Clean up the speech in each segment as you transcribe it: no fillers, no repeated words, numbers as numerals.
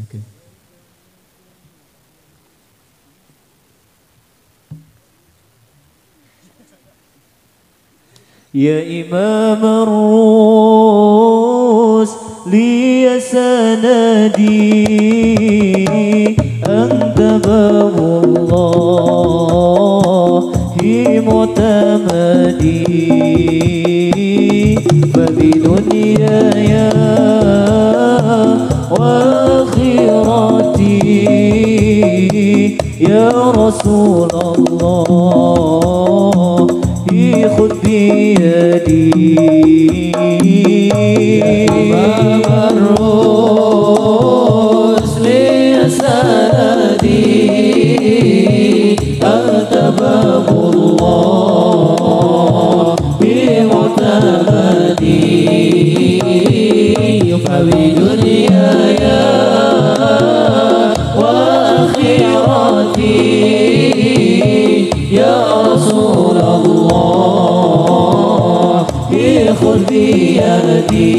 Okay. يا إمام الروس لي سندي أنت باب الله معتمدي فبدنياي وآخرتي يا رسول الله خذ بيدي إمام الرسل سندي أنت باب الله بمعتمدي فبدنياي وآخرتي يا رسول الله خذ بيدي.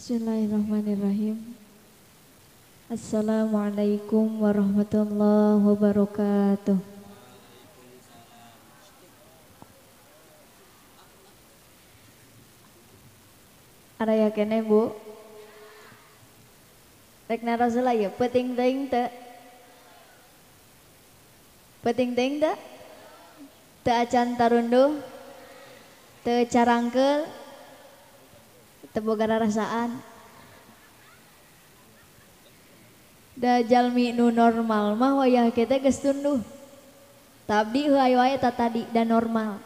Bismillahirrahmanirrahim. Assalamualaikum warahmatullahi wabarakatuh. Ada ya kene Bu? Rek narasula ya peting ting teu. Peting ting teu? Teu acan tarunduh. Teu carangkeul. Teu boga rasaan. Da jalmi nu normal mah wayah kita geus tunduh. Tabdi heuy wae tadi dan normal.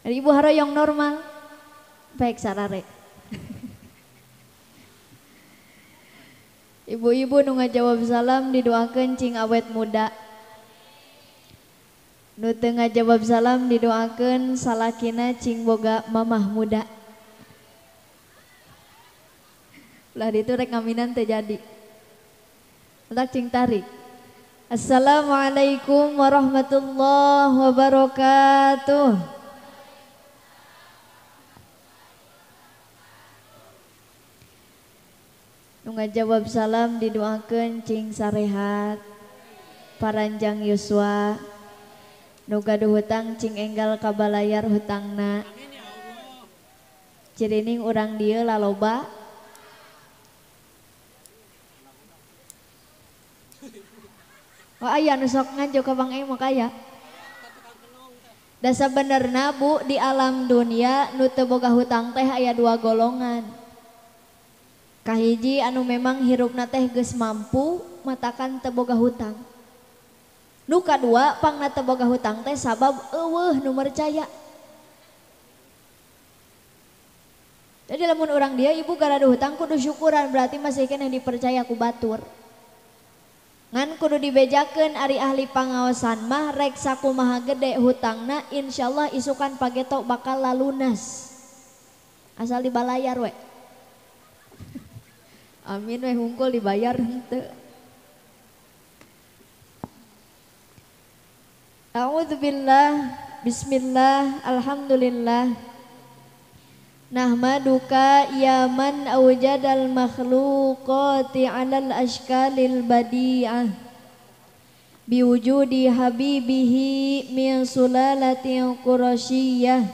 Ari ibu haroyong normal. Baik sarare. Ibu-ibu nu ngajawab salam didoakeun cing awet muda. Nu teu ngajawab salam didoakeun salakina cing boga mamah muda. Lah itu rek ngaminan teu jadi. Entak cing tarik. Assalamualaikum warahmatullahi wabarakatuh. Nu ngajawab salam didoakeun cing sarehat. Paranjang yuswa. Nu gaduh hutang cing enggal kabalayar hutangna. Cirining urang dieu laloba. Oh aya nu sok ngajo ka Bang Emo kaya. Da sabenerna Bu di alam dunia nu teu boga hutang teh aya dua golongan. Kahiji anu memang hirupna teh geus mampu matakan teu boga hutang. Nu kadua pangna teu boga hutang teh sabab eueuh nu mercaya. Jadi lamun urang dia ibu gara ada hutang kudu syukuran berarti masih kena dipercaya ku batur. Ngan kudu dibejakeun ari ahli pangaosan mah rek sakumaha gede hutangna insyaallah isukan pageto bakal lalunas. Asal dibalayar we. Amin we hungkul dibayar henteu. A'udzubillah, bismillah, alhamdulillah. Nahmaduka ya man awjadal makhluqati 'alal ashkalil badi'ah biwujudi habibihi min sulalatin qurasyiyah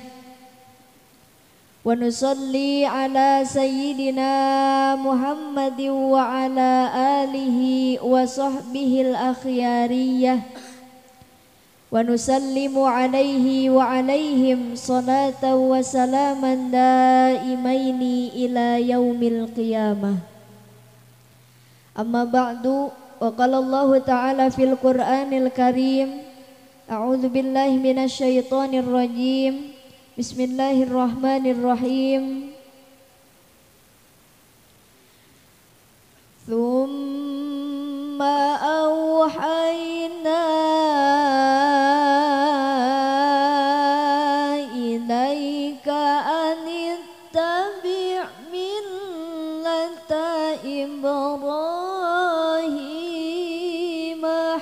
wa nusalli ala sayyidina Muhammadin wa ala alihi wa sahbihi al-akhyariyah wa nusallimu alaihi wa alaihim salatan wa salaman daimaini ila yaumil qiyamah. Amma ba'du, wa qala Allah ta'ala fil Qur'anil Karim, a'udzu billahi minasy syaithanir rajim. Bismillahirrahmanirrahim. Tsumma awhayna ilaika anittabi' millata Ibrahim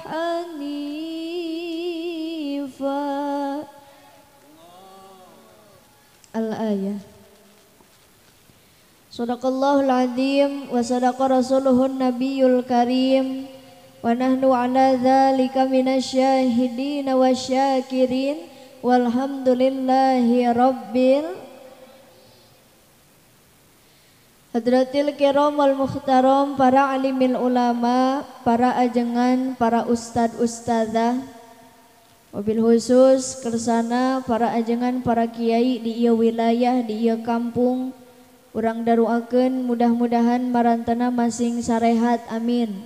hanifa. Al-ayah. Shadaqallahul azim wa sadaqa rasuluhun nabiyul karim wa nahnu ala dzalika minasyahidin wa syakirin walhamdulillahi rabbil hadratil kiram wal mukhtaram, para alimil ulama, para ajengan, para ustad ustadzah, wabil khusus kersana para ajengan para kiai di ieu wilayah di ieu kampung, urang daruakeun mudah-mudahan marantana masing sarehat, amin.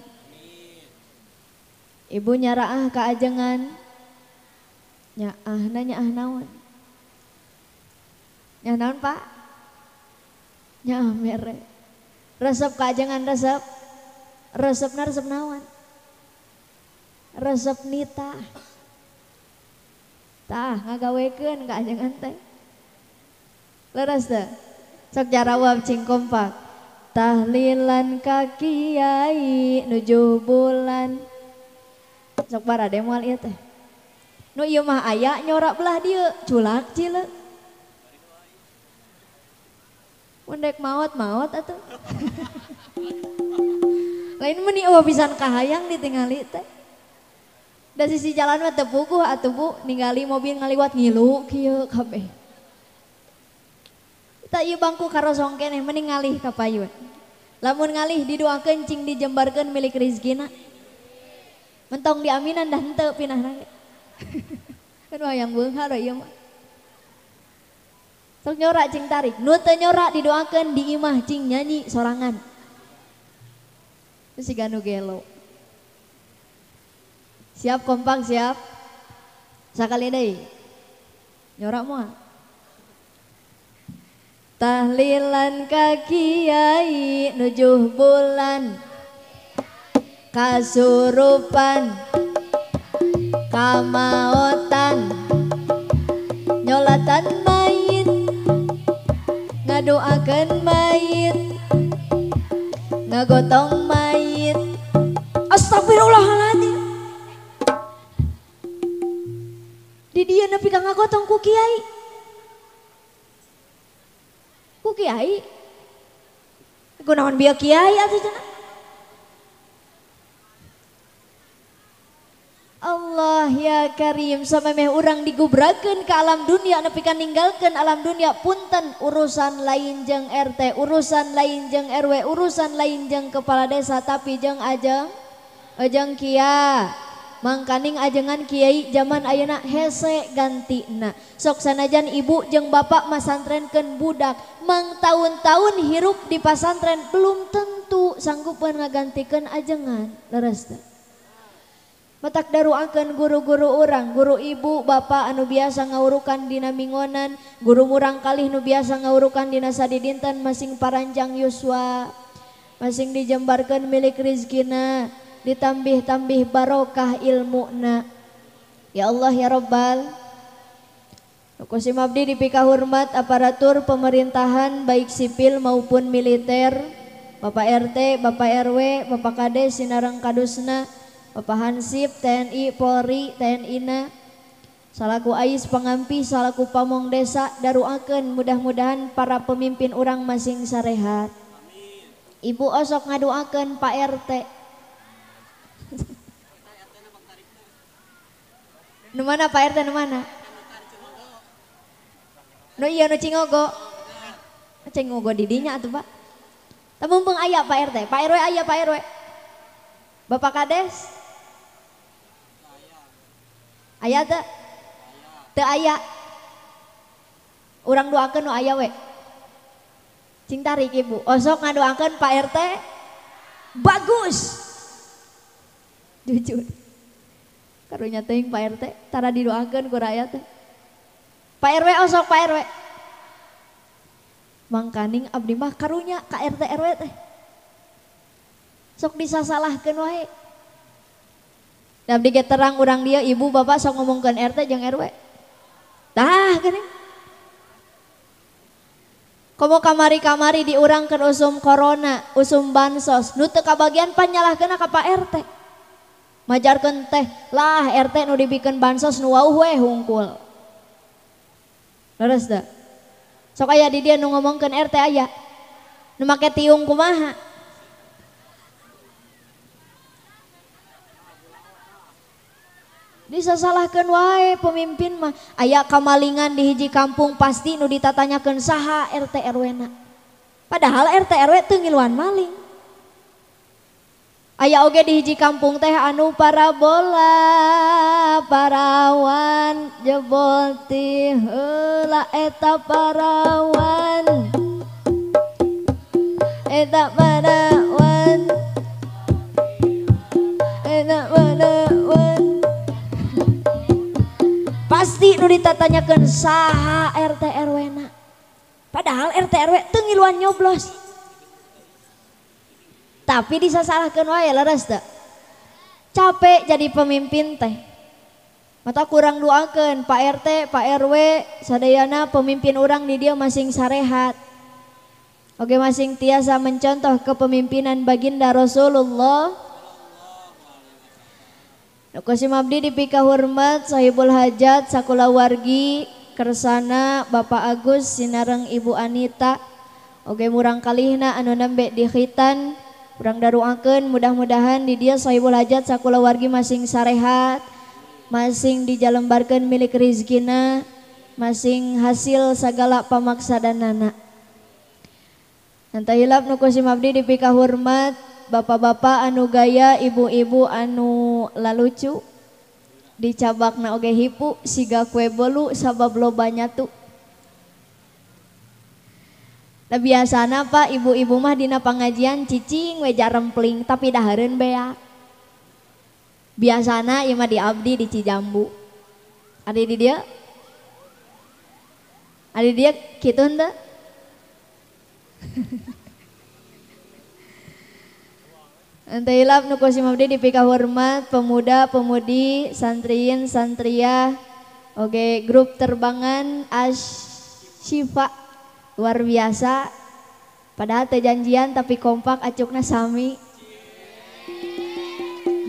Ibu nyaraah ka ajengan, nyaah naon? Nyaah naon Pak? Nyaah mere. Resep ka ajengan resep. Resepna resep naon? Resep nita. Tah ngagawekeun ka ajengan teh. Leres teh. Sok jarawab cing kompak. Tahlilan ka kiai nujuh bulan. Sok barade moal ieu teh. Nu ieu mah aya nyorak belah dieu, culak cileuk. Mun dek maot atuh. Lain meuni eueuh pisan kahayang ditingali teh. Da sisi jalan mah teu puguh atuh Bu, ningali mobil ngaliwat ngilu kieu kabeh. Eta ieu bangku karosong keneh mending ngalih ka payun. Lamun ngalih didoakeun cing dijembarkeun milik rezekina. Mentong diaminan dah henteu pinahna. Kan wayang beunghar ieu mah. Sok nyorak cing tarik, nu teu nyorak didoakeun di imah cing nyanyi sorangan. Terus siga nu gelo. Siap kompak siap. Sakali deui. Nyorak moal. Tahlilan ka kiai nujuh bulan. Kasurupan. Kamaotan. Nyolatan mayit. Ngadoakeun mayit. Ngagotong mayit. Astagfirullahaladzim. Di dia nepi ka ngagotong ku kiai. Ku kiai. Kunaon bieu kiai atuh cenah. Allah ya Karim, samemeh urang digubrakeun ka alam dunia nepi ka ninggalkeun alam dunia, punten urusan lain jeung RT, urusan lain jeung RW, urusan lain jeung kepala desa, tapi jeung ajeng kiai. Mangkaning ajengan kiai zaman ayeuna hese gantina. Sok sanajan ibu jeung bapak masantrenkeun budak, mang tahun-tahun hirup di pasantren belum tentu sanggupeun ngagantikeun ajengan. Leres teh. Matak daruakeun guru-guru urang, guru ibu bapak anu biasa ngaurukan dina mingonan, guru murang kalih nu biasa ngaurukan dina sadi dinten masing paranjang yuswa, masing dijembarkeun milik rezekina. Ditambih-tambih barokah ilmuna. Ya Allah ya Rabbal. Kusim abdi dipika hormat aparatur pemerintahan baik sipil maupun militer, Bapak RT, Bapak RW, Bapak Kades Sinareng Kadusna, Bapak Hansip, TNI, Polri, TNI-na, salaku ais pangampi, salaku pamong desa, daruakeun mudah-mudahan para pemimpin urang masing sarehat. Ibu osok ngadoakeun Pak RT. Nu mana Pak RT nu mana? Nu iya nu Cingogo. Ceng ngogo didinya atuh Pak. Teu mumpung aya Pak RT, Pak RW aya Pak RW. Bapak Kades? Aya teu? Teu aya. Urang doakeun nu aya we. Cing tarik Ibu. Osok ngadoakeun Pak RT. Bagus. Jujur. Karunya teuing Pak RT, tara didoakeun ku rakyat teh. Pak RW osok Pak RW. Mangkaning abdi mah karunya ka RT RW teh. Sok disasalahkeun wae. Da abdi ge terang urang dia ibu bapak sok ngomongkeun RT jeung RW. Tah geuning. Komo kamari-kamari diurangkeun usum corona, usum bansos, nu teu kabagian pan nyalahkeunna ka Pak RT. Majarkeun teh, lah RT nu dibikeun bansos nu wauh we hungkul. Leres da. Sok aya di dia nu ngomongkeun RT aya. Nu make tiung kumaha? Disasalahkeun wae pemimpin mah. Aya kamalingan di hiji kampung pasti nu ditatanyakeun saha RT RW-na. Padahal RT RW teu ngiluan maling. Aya oge di hiji kampung teh anu parabola parawan jebol ti heula eta parawan eta parawan eta parawan pasti nu ditatanyakeun saha RT RW-na. Padahal RT RW teu ngiluan nyoblos. Tapi disasalahkeun wae leres teu. Capek jadi pemimpin teh. Mata kurang doakeun Pak RT, Pak RW, sadayana pemimpin urang di dia masing sarehat. Oge masing tiasa mencontoh kepemimpinan baginda Rasulullah. Nukusim abdi dipika hormat sahibul hajat sakula wargi kersana Bapak Agus sinareng Ibu Anita. Oge murang kalihna anu nembe di khitan. Urang daruakeun mudah-mudahan di dia sahibul hajat sakula wargi masing sarehat, masing dijalembarkeun milik rizkina, masing hasil sagala pamaksadanana. Nanta hilap nu kusim abdi dipika hormat bapak-bapak anu gaya, ibu-ibu anu lalucu, dicabakna oge hipu siga kue bolu sabab loba nyatu. Nah biasana Pak ibu-ibu mah dina pangajian cicing we jarempling tapi dahareun beak. Biasana ieu mah di abdi di Cijambu. Adi di dia? Adi dia kitu henteu? Ente hilap nu kusim abdi dipika hormat pemuda-pemudi, santriin, santriyah, oge grup terbangan Asyifa. Luar biasa, padahal teu janjian tapi kompak acukna sami.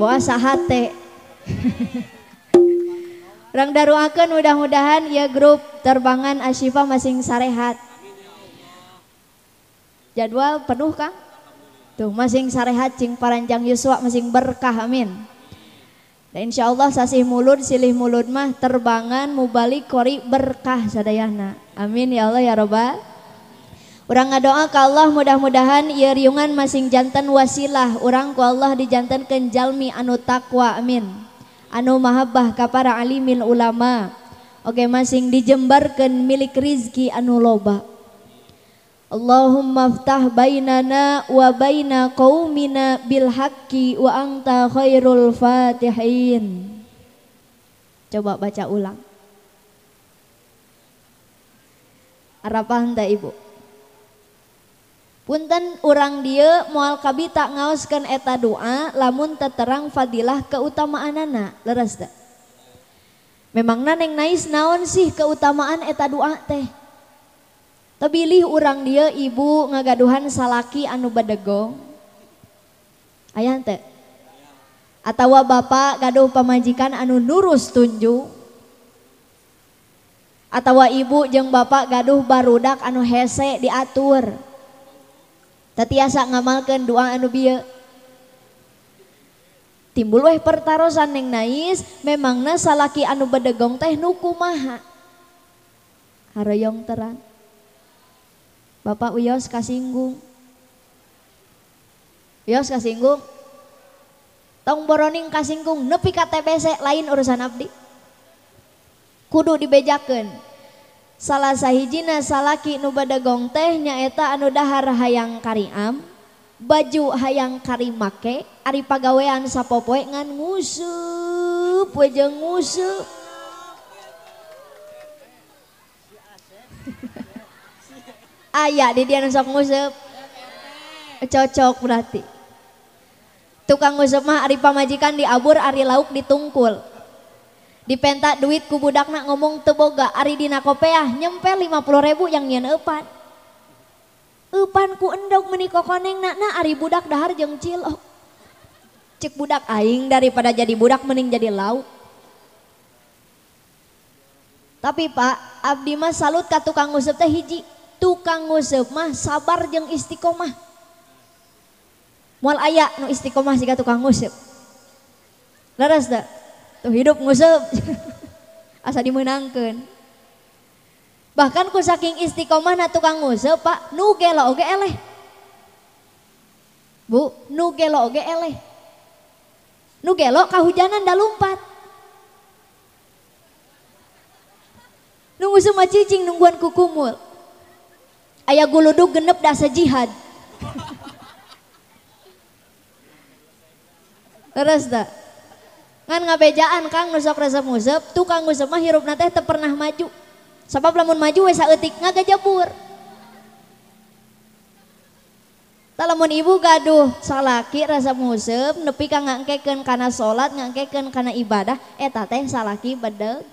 Boa sahate. Urang daruakeun mudah-mudahan ieu grup terbangan Asyifa masing sarehat. Jadwal penuh Kang? Tuh masing sarehat cing paranjang yuswa masing berkah amin. Dan insyaallah sasih mulud silih mulud mah terbangan mubalik kori berkah sadayana. Amin ya Allah ya Rabbal. Urang ngadoa ka Allah mudah-mudahan ieu riungan masing janten wasilah urang ku Allah dijantenkeun jalmi anu takwa amin. Anu mahabbah ka para alimil ulama. Oge masing dijembarkeun milik rizki anu loba. Allahumma ftah bainana wa baina qaumina bil haqqi wa anta khairul fatihin. Coba baca ulang. Arapah henteu Ibu? Punten urang dieu moal kabita ngaoskeun eta doa lamun teu terang fadilah keutamaanana leres teu? Memangna neng nais naon sih keutamaan eta doa teh? Tabilih urang dieu ibu ngagaduhan salaki anu badegong. Aya henteu? Atawa bapak gaduh pamajikan anu nurus tunjung? Atawa ibu jeung bapak gaduh barudak anu hese diatur? Tatiasa ngamalkeun doa anu bieu. Timbul weh pertarosan neng nais, memangna salaki anu badegong teh nu kumaha? Haroyong terang. Bapak Wios kasinggung. Wios kasinggung. Tong boroning kasinggung nepi ka TBC lain urusan abdi. Kudu dibejakeun. Salah sahijina salaki nu badagong teh nyaeta anu dahar hayang kariam, baju hayang kari make, ari pagawean sapopoe ngan nguseup we jeung nguseup. Aya di dia sok nguseup. Cocok berarti. Tukang nguseup mah ari pamajikan diabur, ari lauk ditungkul. Dipenta duit ku budakna ngomong teu boga, ari dina kopeah nyempel 50.000 yang nyieun eupan. Eupan ku endog meuni kokonengna na ari budak dahar jeung cilok. Cek budak aing daripada jadi budak mending jadi lauk. Tapi Pak, abdi mah salut ka tukang nguseup teh hiji. Tukang nguseup mah sabar jeung istiqomah. Moal aya nu istiqomah siga tukang nguseup. Leres da? Tuh hidup nguseup. Asa dimeunangkeun. Bahkan ku saking istiqomah na tukang nguseup Pak, nu gelo oge eleh. Bu, nu gelo oge eleh. Nu gelo kahujanan da lumpat. Nu nguseup mah cicing nungguan ku kumul. Aya guludug genep da sejihad. Leres da? Ngan ngabejaan Kang nu sok resep nguseup, tukang nguseup mah hirupna teh teu pernah maju. Sabab lamun maju we saeutik ngagajabur. Tah lamun ibu gaduh salaki resep nguseup nepi ka ngangkekeun kana salat, ngangkekeun kana ibadah, eta teh salaki bedeg.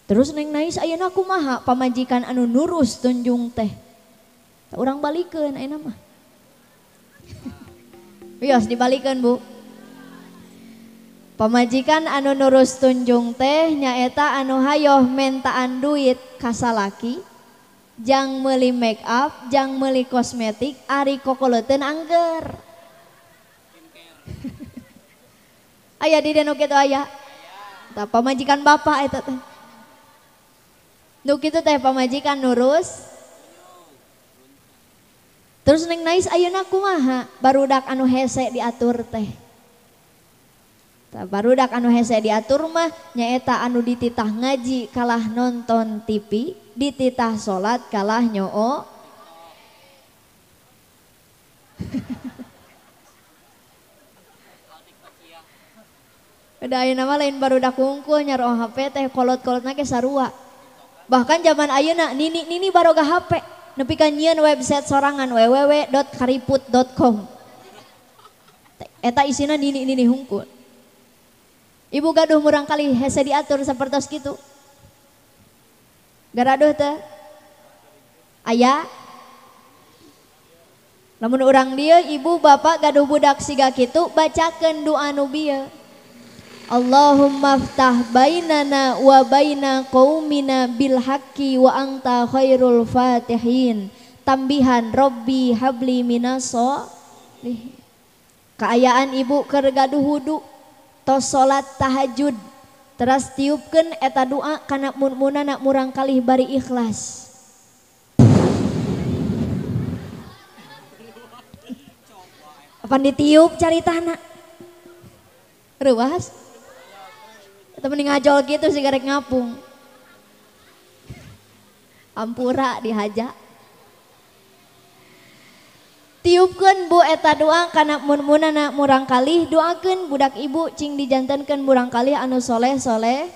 Terus Neng Nais ayeuna kumaha pamajikan anu nurus tunjung teh. Tah urang balikeun ayeuna mah. Wios dibalikeun Bu. Pamajikan anu nurus tunjung teh nyaeta anu hayoh mentaan duit ka salaki, jang meuli make up, jang meuli kosmetik, ari kokoleuteun angger. Aya di dieu nu kitu aya. Tah pamajikan bapak eta teh. Nu kitu teh pamajikan nurus. Terus Neng Nais ayeuna kumaha barudak anu hese diatur teh. Barudak anu hese diatur mah nyaeta anu dititah ngaji kalah nonton TV, dititah salat kalah nyoo. Udah ayeuna mah lain barudak hungkul nyaro HP teh kolot-kolotna ge sarua. Bahkan zaman ayeuna nini baroga HP nepi ka nyieun website sorangan www.kariput.com. Eta isina nini hungkul. Ibu gaduh murang kali hese diatur sapertos kitu. Garaduh teh aya. Lamun urang dieu ibu bapak gaduh budak siga kitu bacakeun doa nu bieu. Allahumma ftah bainana wa baina qaumina bil haqqi wa anta khairul fatihin. Tambihan Robbi habli minas solihin. Kaayaan ibu keur gaduh wudu tos salat tahajud teras tiupkeun eta doa kana mun-munana murang kalih bari ikhlas. Apan ditiup caritana reuas eta mending ngajol gitu si garek ngapung ampura dihaja. Tiupkeun Bu eta doa kana mun-munana murang kalih, doakeun budak ibu cing dijantenkeun murang kalih anu soleh-soleh.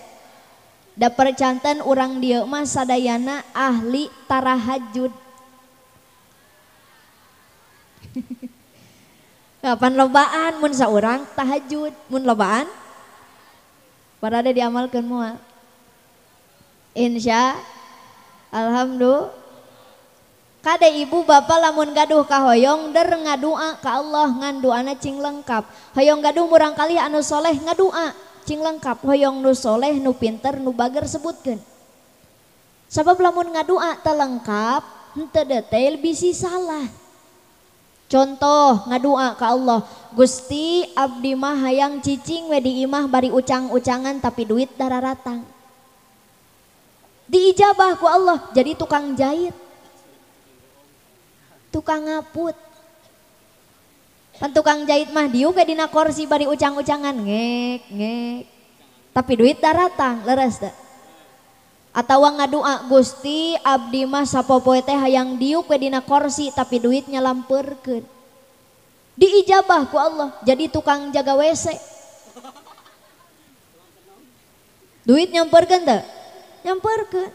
Da percanten urang dieu mah sadayana ahli tarahajud. Kapan lobaan mun saurang tahajud, mun lobaan parade diamalkeun moal. Insya alhamdulillah. Kade ibu bapak lamun gaduh ka hoyong der ngadua ka Allah ngan doana cing lengkap. Hoyong gaduh murang kali anu soleh ngadua cing lengkap. Hoyong nu soleh nu pinter nu bager sebutkeun. Sabab lamun ngadua teu lengkap henteu detail bisi salah. Contoh ngadua ka Allah, Gusti abdi mah hayang cicing we di imah bari ucang-ucangan tapi duit dararatang. Diijabah ku Allah jadi tukang jahit, tukang ngaput. Pan tukang jahit mah diu ke dina kursi bari ucang-ucangan ngek ngek. Tapi duit daratang leres da. Atawa ngadua Gusti abdi mah sapopoe teh hayang diu ke dina kursi tapi duitnya lampeurkeun. Diijabah ku Allah jadi tukang jaga WC. Duit nyamperkeun teu? Nyamperkeun.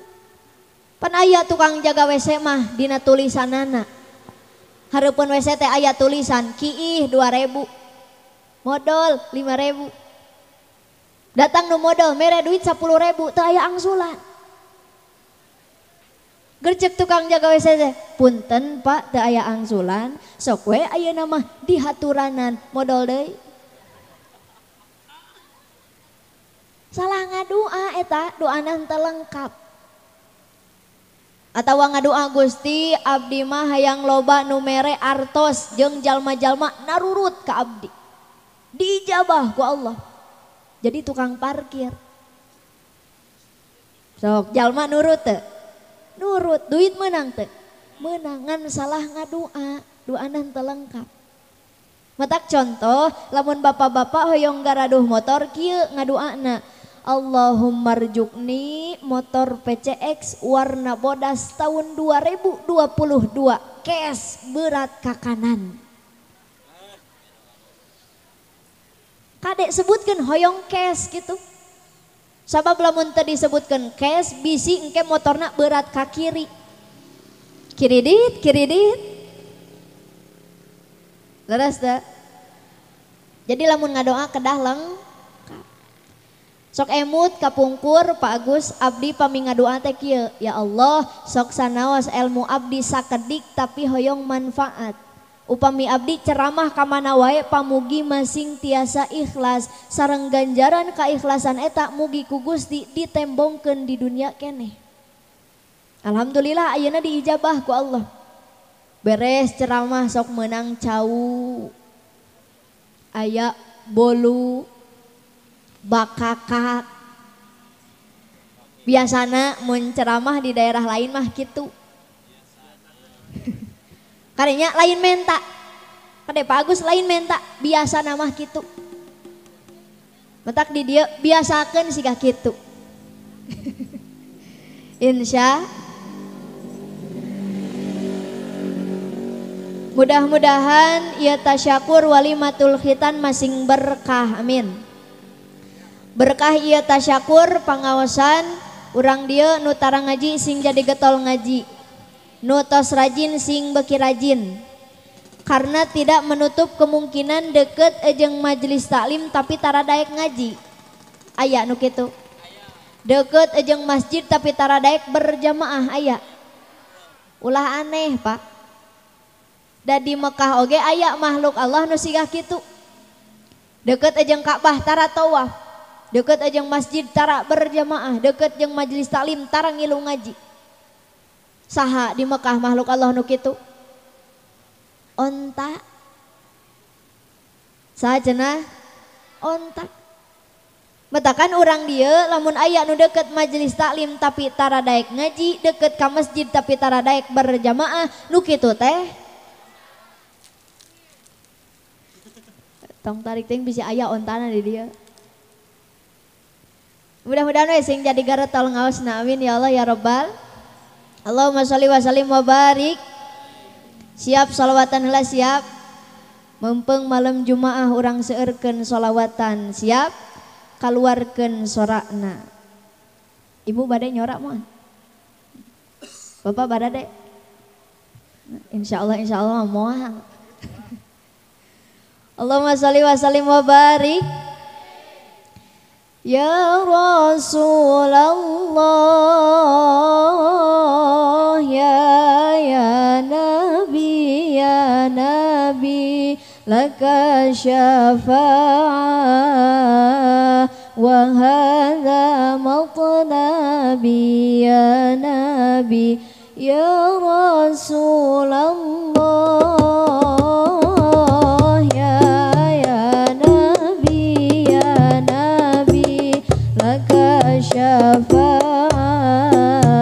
Pan aya tukang jaga WC mah dina tulisanana. Hareupeun WC teh aya tulisan kiih 2.000. Modal 5.000. Datang nu modal mere duit 10.000 teu aya angsulan. Gercek tukang jaga WC teh, punten Pak teu aya angsulan, sok we ayeuna mah dihaturanan modal deui. Salah ngadua eta, doana teu lengkap. Atawa ngadua Gusti abdi mah hayang loba nu mere artos jeung jalma-jalma narurut ka abdi. Diijabah ku Allah. Jadi tukang parkir. Sok jalma nurut teu? Nurut, duit menang teu? Menang, ngan salah ngadua, doana teu lengkap. Matak contoh, lamun bapak-bapak hoyong garaduh motor kieu ngaduana. Allahumma rjukni motor PCX warna bodas tahun 2022 cash berat ka kanan. Kadek sebutkeun hoyong cash gitu. Sabab lamun teu disebutkeun cash bisi engke motorna berat ka kiri. Kiri dit. Leres teu? Jadi lamun ngadoa kedah lengkap. Sok emut kapungkur Pak Agus abdi pami ngadoa teh kieu, ya Allah sok sanaos ilmu abdi sakedik tapi hoyong manfaat. Upami abdi ceramah ka mana wae pamugi masing tiasa ikhlas sareng ganjaran kaikhlasan eta mugi ku Gusti ditembongkeun di dunia keneh. Alhamdulillah ayeuna diijabah ku Allah. Beres ceramah sok meunang cau. Aya bolu bakakak. Biasana mun ceramah di daerah lain mah gitu. Karenya lain menta. Kade Pak Agus lain menta, biasa mah gitu. Mentak di dia biasakeun siga kitu. Insya mudah-mudahan ieu tasyakur walimatul khitan masing berkah, amin. Berkah ieu tasyakur pangaosan urang dieu nu tara ngaji sing jadi getol ngaji, nu tos rajin sing beki rajin. Karena tidak menutup kemungkinan deket jeung majelis taklim tapi tara daek ngaji. Aya nu kitu. Deket jeung masjid tapi tara daek berjamaah aya. Ulah aneh, Pak. Da di Mekah oge aya makhluk Allah nu sigah kitu. Deket jeung Ka'bah tara tawaf. Deket jeung masjid tara berjamaah, deket jeung majelis taklim tara ngilu ngaji. Saha di Mekah makhluk Allah nu kitu? Onta. Saha cenah? Onta. Metakan urang dieu lamun aya nu deket majelis taklim tapi tara daek ngaji, deket ka masjid tapi tara daek berjamaah, nu kitu teh tong tarik ting bisa aya ontana di dia. Mudah-mudahan we sing jadi garetol ngaosna, amin ya Allah ya Rabbal. Allahumma sholli wa sallim wa barik. Siap sholawatan heula siap. Mempeng malam Jumaah urang seueurkeun sholawatan siap. Kaluarkeun sorakna. Ibu bade nyorak moal. Bapak bade. Insyaallah moal. Allahumma sholli wa sallim wa barik. Ya Rasulullah ya Nabi laka syafa'ah wa hadha matlabi ya Nabi ya Rasulullah laka syafa'ah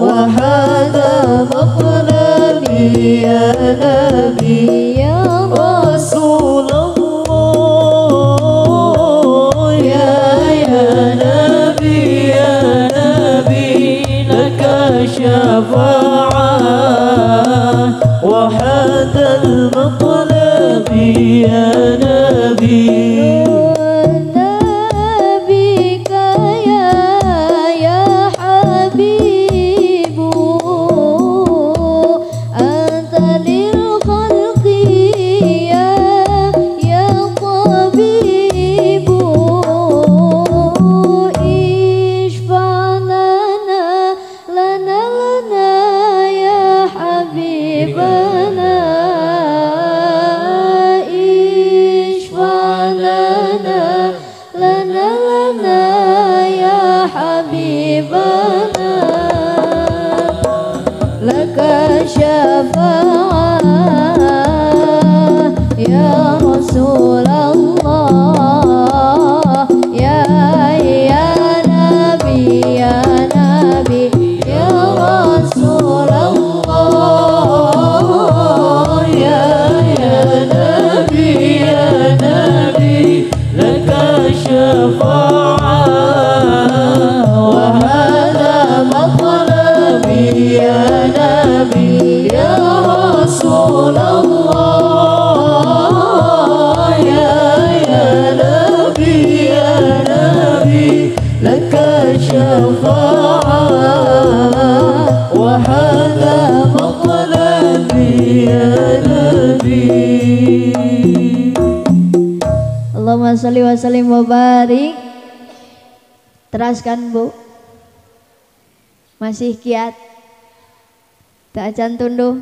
وهذا مطلبي يا نبي يا رسول الله يا نبي لك شفاعة وهذا المطلب يا نبي نبيك يا حبيب أنت للخلق يا طبيب اشفع لنا يا حبيبنا اشفع لنا يا حبيبنا لك شفاعة يا رسول الله يا نبي يا رسول الله يا نبي لك شفاعة وهذا مطلبي يا نبي يا رسول الله يا نبي لك شفاعة وهذا مطلبي يا نبي. Allahumma sholli wa sallim wa barik. Teraskan Bu. Masih kiat. Tak acan tunduh.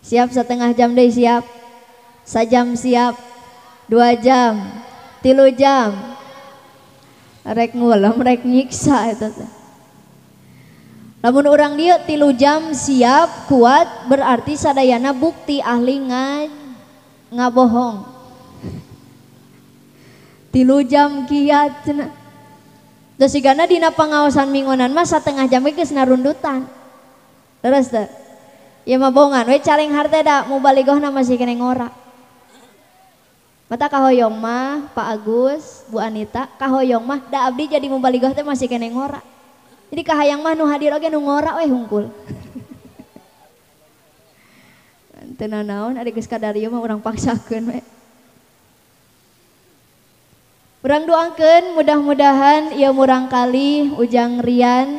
Siap setengah jam deh siap. Sajam siap. 2 jam. 3 jam. Rek ngulam rek nyiksa itu teh. Lamun orang dia 3 jam siap kuat berarti sadayana bukti ahli ngabohong. 3 jam kiat cenah. Terus sigana dina pangaosan mingonan mah setengah jam geus narundutan. Terus teh. Ya mah bohongan we caleng harte da mau baligohna masih kene ngora. Mata kahoyong mah Pak Agus, Bu Anita, kahoyong mah da abdi jadi mau baligoh teh masih kene ngora. Jadi kahayang mah nu hadir oge nu ngora we hungkul. Teu naon ari geus kadarieu mah urang paksakeun we. Urang doakeun mudah-mudahan ieu murang kali ujang Rian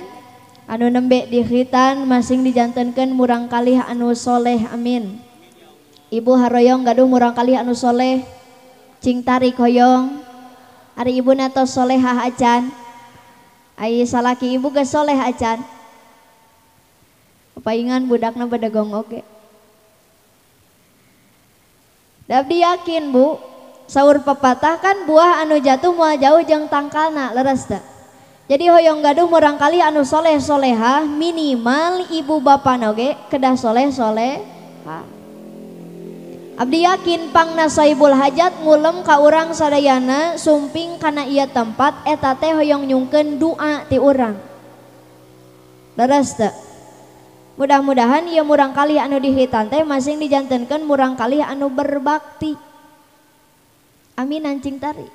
anu nembe di khitan masing dijantenkeun murang kali anu soleh amin. Ibu haroyong gaduh murang kali anu soleh. Cing tarik hoyong. Ari ibu natos solehah acan. Ai salaki ibu geus soleh acan. Papaingan budakna badagong oge. Dabdi yakin Bu. Saur pepatah kan buah anu jatuh moal jauh jeung tangkalna leres teh. Jadi hoyong gaduh murang kali anu soleh solehah minimal ibu bapa oge kedah soleh solehah. Abdi yakin pangna saibul hajat ngulem ka urang sadayana sumping kana ieu tempat eta teh hoyong nyungkeun doa ti urang. Leres teh. Mudah-mudahan ieu murang kali anu dihitan teh masing dijantenkeun murang kali anu berbakti. Amin ancing tari.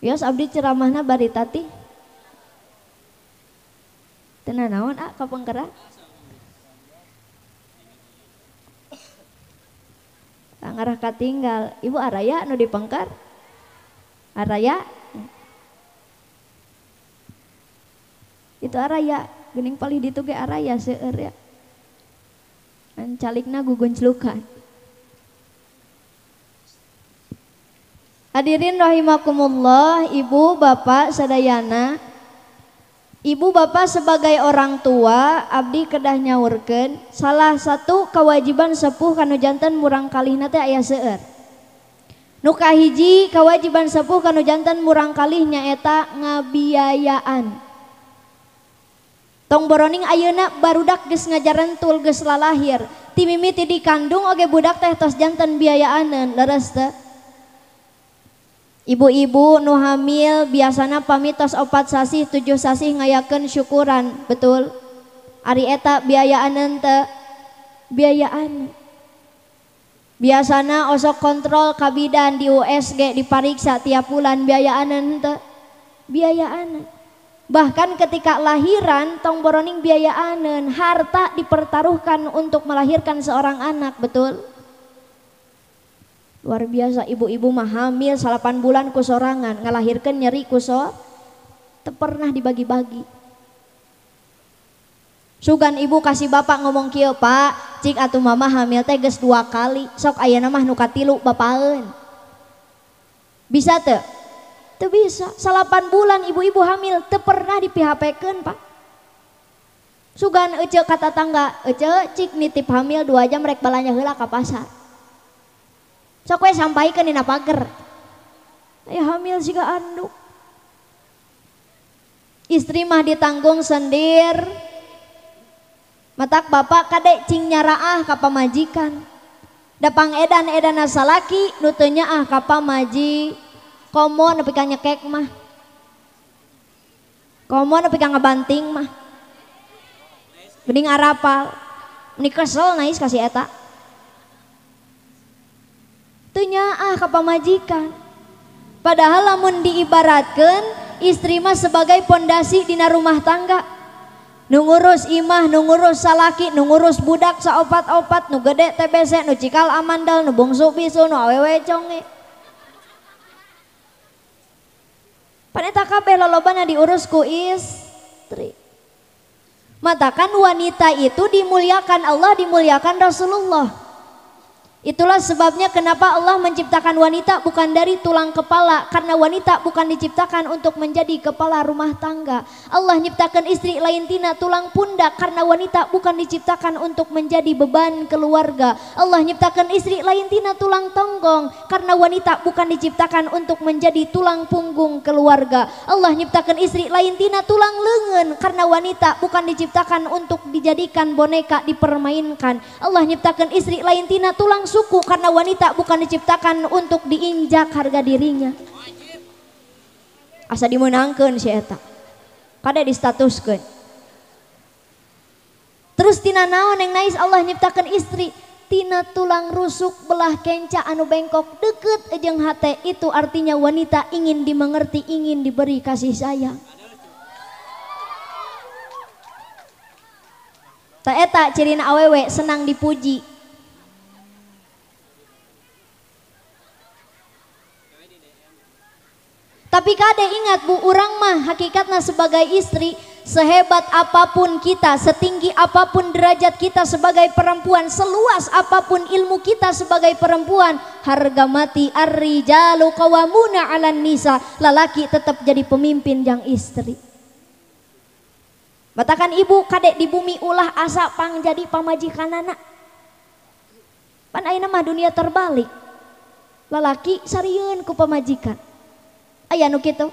Bios abdi ceramahna bari tati. Teu naon kapengkera. Ngarah katinggal. Ibu araya anu dipengker. Araya. Itu araya. Geuning palih ditu ge araya seueur ya. An calikna gugunclukan. Hadirin rahimakumullah, ibu bapak sadayana. Ibu bapak sebagai orang tua abdi kedah nyaurkeun salah satu kewajiban sepuh kanu janten murang kalihna teh aya seueur. Nu kahiji kewajiban sepuh kanu janten murang kalih nyaeta ngabiayaan. Tong boroning ayeuna barudak geus ngajarentul geus lalahir, ti mimiti dikandung oge budak teh tos janten biayaaneun leres teh. Ibu-ibu nu hamil biasana pamitos 4 sasih 7 sasih ngayakeun syukuran, betul? Ari eta biayaan teu? Biayaan. Biasana osok kontrol kabidan di USG dipariksa tiap bulan, biayaan teu? Biayaan. Bahkan ketika lahiran tong boroning biayaan, harta dipertaruhkan untuk melahirkan seorang anak, betul? Luar biasa, ibu-ibu mah hamil 8 bulan ku sorangan, ngalahirkan nyeri ku teu pernah dibagi-bagi. Sugan ibu kasih bapak ngomong kieu, Pak, cik atuh mama hamil teh geus 2 kali, sok ayeuna mah nu katilu bapaeun. Bisa teu? Teu bisa. 8 bulan ibu-ibu hamil teu pernah diphp-keun, Pak. Sugan ece ka tatangga, ece cik nitip hamil 2 jam rek balanja heula ka pasar. Sok we sampaikeun dina pager. Aya hamil siga anduk. Istri mah ditanggung sendir. Matak bapak kade cing nyaraah ka pamajikan. Da pangedan-edana salaki nu teu nyaah ka pamaji. Komo nepi ka nyekek mah. Komo nepi ka ngabanting mah. Geuning arapal. Meni kesel nais kasih eta. Teu nyaah ka pamajikan. Padahal lamun diibaratkeun istri mah sebagai pondasi dina rumah tangga. Nu ngurus imah, nu ngurus salaki, nu ngurus budak saopat-opat, nu gede TBC, nu cikal amandal, nu bungsu bisu, nu awewe conge. Pan eta kabeh lolobana diurus ku istri. Matakan wanita itu dimuliakan Allah, dimuliakan Rasulullah. Itulah sebabnya kenapa Allah menciptakan wanita bukan dari tulang kepala, karena wanita bukan diciptakan untuk menjadi kepala rumah tangga. Allah nyiptakan istri lain tina tulang pundak, karena wanita bukan diciptakan untuk menjadi beban keluarga. Allah nyiptakan istri lain tina tulang tonggong, karena wanita bukan diciptakan untuk menjadi tulang punggung keluarga. Allah nyiptakan istri lain tina tulang leungeun, karena wanita bukan diciptakan untuk dijadikan boneka dipermainkan. Allah nyiptakan istri lain tina tulang suku, karena wanita bukan diciptakan untuk diinjak harga dirinya. Asa dimenangkeun si eta. Kada distatuskeun. Terus tina naon yang nais Allah nyiptakan istri tina tulang rusuk belah kenca anu bengkok deket jeung hate, itu artinya wanita ingin dimengerti, ingin diberi kasih sayang. Ta eta cirina awewe senang dipuji. Tapi kade ingat bu, urang mah hakikatnya sebagai istri, sehebat apapun kita, setinggi apapun derajat kita sebagai perempuan, seluas apapun ilmu kita sebagai perempuan, harga mati ar-rijalu qawwamuna 'alan nisa, lalaki tetap jadi pemimpin yang istri. Batakan ibu kade di bumi ulah asa pang jadi pamajikanana. Pan ayeuna mah dunia terbalik. Lalaki sarieun ku pamajikan. Aya nu kitu.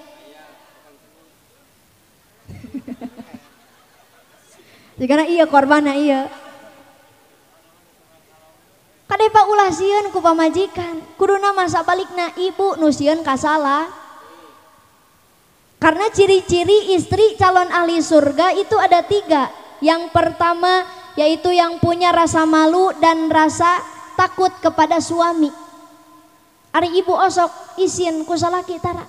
Jigana iya korbanna iya. Kade pa ulah sieun ku pamajikan. Kuduna mah sabalikna ibu nu sieun ka salah. Karena ciri-ciri istri calon ahli surga itu ada 3. Yang pertama yaitu yang punya rasa malu dan rasa takut kepada suami. Ari ibu osok isin ku salaki tara.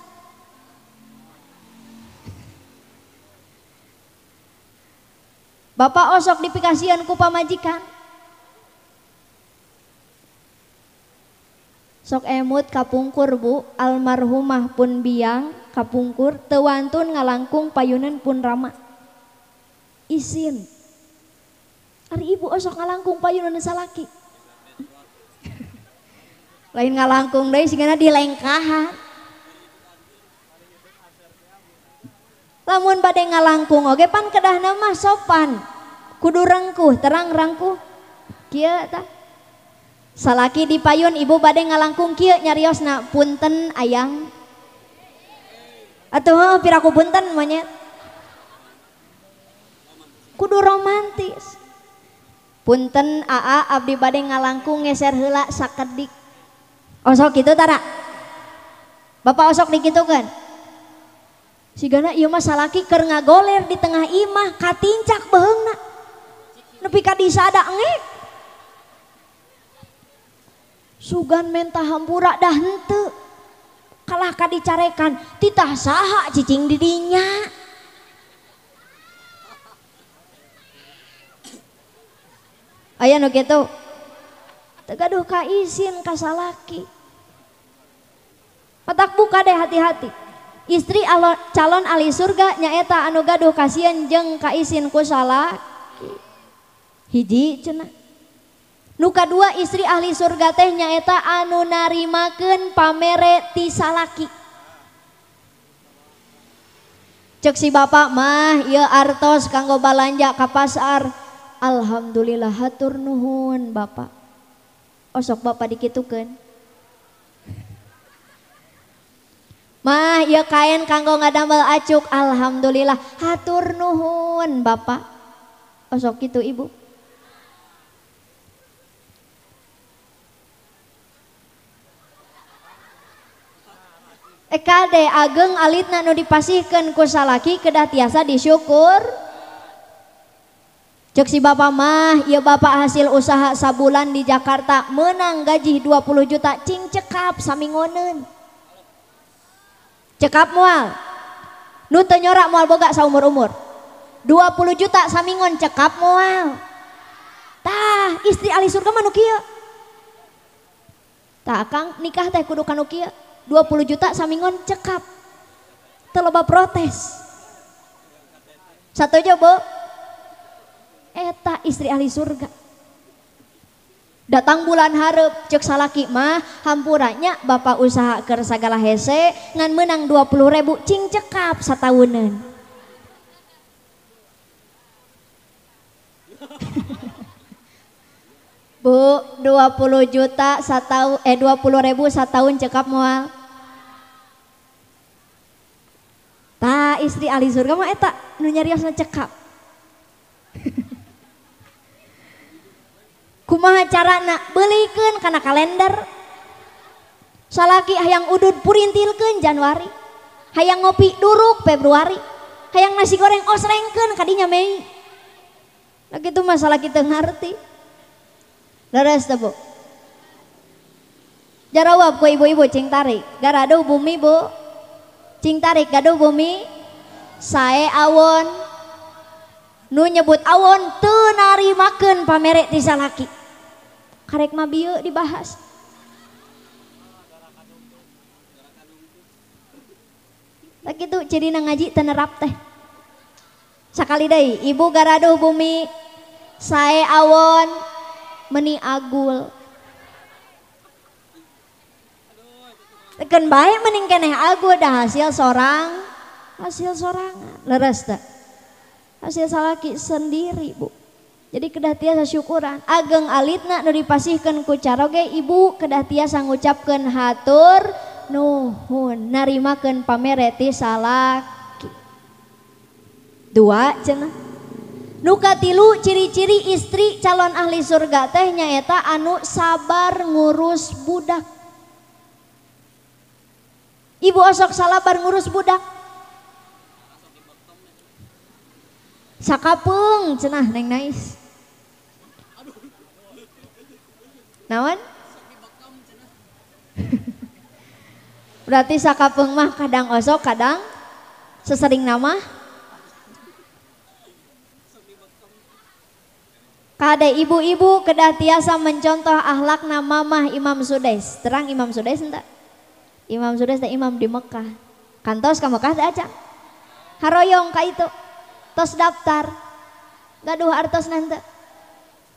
Bapak osok dipikasian ku pamajikan. Sok emut kapungkur bu, almarhumah pun biang kapungkur, teu wantun ngalangkung payunan pun rama. Isin. Ari ibu osok ngalangkung payunan salaki. Lain ngalangkung deui sigana dilengkahan. Lamun bade ngalangkung oge pan kedahna mah sopan. Kudu rengkuh, terang rangkuh. Kieu tah. Salaki di payun ibu bade ngalangkung kieu nyariosna punten ayang. Atuh piraku punten monyet. Kudu romantis. Punten aa abdi bade ngalangkung ngeser heula sakedik. Osok kitu tara. Bapak osok dikitukeun. Sigana ieu mah salaki keur ngagoler di tengah imah katincak beheungna. Nepi ka disada engek. Sugan menta hampura dah henteu. Kalah ka dicarekan titah saha cicing di dinya. Aya nu kitu. Teu gaduh ka izin ka salaki. Patak buka deh hati-hati. Istri calon ahli surga nyaeta anu gaduh kasieun jeung kaizin ku salaki. Hiji cenah. Nu kadua istri ahli surga teh nyaeta anu narimakeun pamere ti salaki. Cek si bapak mah ieu artos kanggo balanja ka pasar. Alhamdulillah hatur nuhun bapak. Osok bapak dikitukeun. Mah ieu kain kanggo ngadambel acuk. Alhamdulillah hatur nuhun bapak. Osok kitu ibu. Kade ageng alitna nu dipasihkeun ku salaki kedah tiasa disyukur. Cek si bapak mah ieu bapak hasil usaha sabulan di Jakarta menang gaji 20 juta cing cekap samingoneun. Cekap moal. Nu teu nyorak moal boga saumur-umur. 20 juta samingon cekap moal. Tah istri ahli surga mah nu kieu. Tah Kang nikah teh kudu kanu kieu. 20 juta samingon cekap. Teu loba protes. Satuju Bu. Eta istri ahli surga. Datang bulan hareup cek salaki mah hampuranya bapak usaha keur sagala hese ngan menang 20.000 cing cekap satauneun. Bu 20 juta 20.000 sataun cekap moal. Tah istri ahli surga mah eta nu nyariosna cekap. Kumaha carana beulikeun kana kalender. Salaki hayang udud purintilkeun Januari. Hayang ngopi duruk Februari. Hayang nasi goreng osrengkeun kadinya Mei. Nah kitu mah salaki teu ngarti. Leres teh Bu. Jarawab ku ibu-ibu cing tarik. Garadu bumi Bu. Cing tarik gaduh bumi. Sae awon. Nu nyebut awon teu narimakeun pamere ti salaki. Karek mah bieu dibahas. Tak kitu cidina ngaji teu nerap teh. Sakali deui ibu garaduh bumi sae awon meuni agul. Tekan bae mending keneh agul dah hasil sorangan. Leres teh. Hasil salaki sendiri Bu. Jadi kedah tiasa syukuran. Ageng alitna nu dipasihkeun ku caroge ibu kedah tiasa ngucapkeun hatur nuhun narimakeun pamere ti salaki. 2 cenah. Nu katilu ciri-ciri istri calon ahli surga teh nyaeta anu sabar ngurus budak. Ibu osok salabar ngurus budak. Sakapeung cenah Neng Nais. Naon? Berarti sakapeung mah kadang osok kadang sesering nama. Kade ibu-ibu kedah tiasa mencontoh akhlakna mamah Imam Sudais. Terang Imam Sudais entah. Imam Sudais teh imam di Mekah. Kantos ka Mekah teh acan. Haroyong ka itu. Tos daftar. Gaduh artos nanti.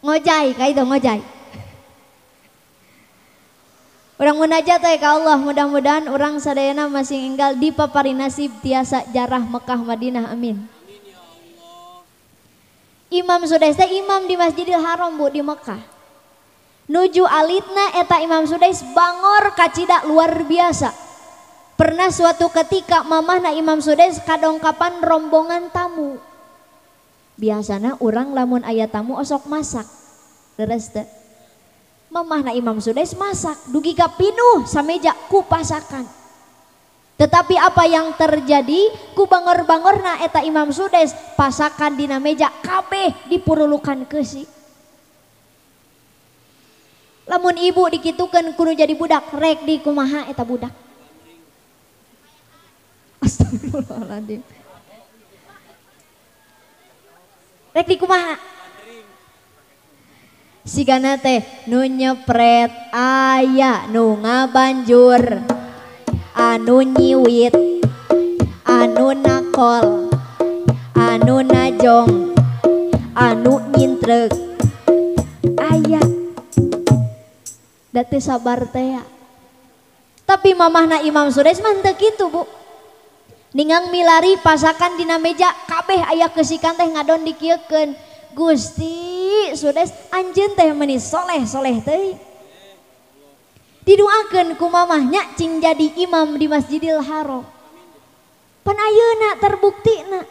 Ngojai ka itu ngojai. Urang munajat teh ka Allah mudah-mudahan urang sadayana masih enggal dipapari nasib tiasa jarah Mekah Madinah amin. Imam Sudais teh imam di Masjidil Haram Bu di Mekah. Nuju alitna eta Imam Sudais bangor kacida luar biasa. Pernah suatu ketika mamahna Imam Sudais kadongkapan rombongan tamu. Biasana urang lamun aya tamu osok masak. Leres teh. Mamahna Imam Sudais masak dugi ka pinuh sameja ku pasakan. Tetapi apa yang terjadi ku bangor-bangorna eta Imam Sudes pasakan dina meja kabeh dipurulukan keusik. Lamun ibu dikitukeun kudu jadi budak rek di kumaha eta budak. Astagfirullahaladzim. Rek di kumaha? Sigana teh nu nyepret aya nu ngabanjur anu nyiwit anu nakol anu najong anu nyintreg aya da teu sabar teh. Tapi mamahna Imam Sudes mah teu kitu Bu. Ningang milari pasakan dina meja kabeh aya keusikan teh ngadon dikieukeun. Gusti Sudes anjeun teh meuni soleh-soleh teuing. Didoakeun ku mamahnya cing jadi imam di Masjidil Haram. Pan ayeuna terbuktina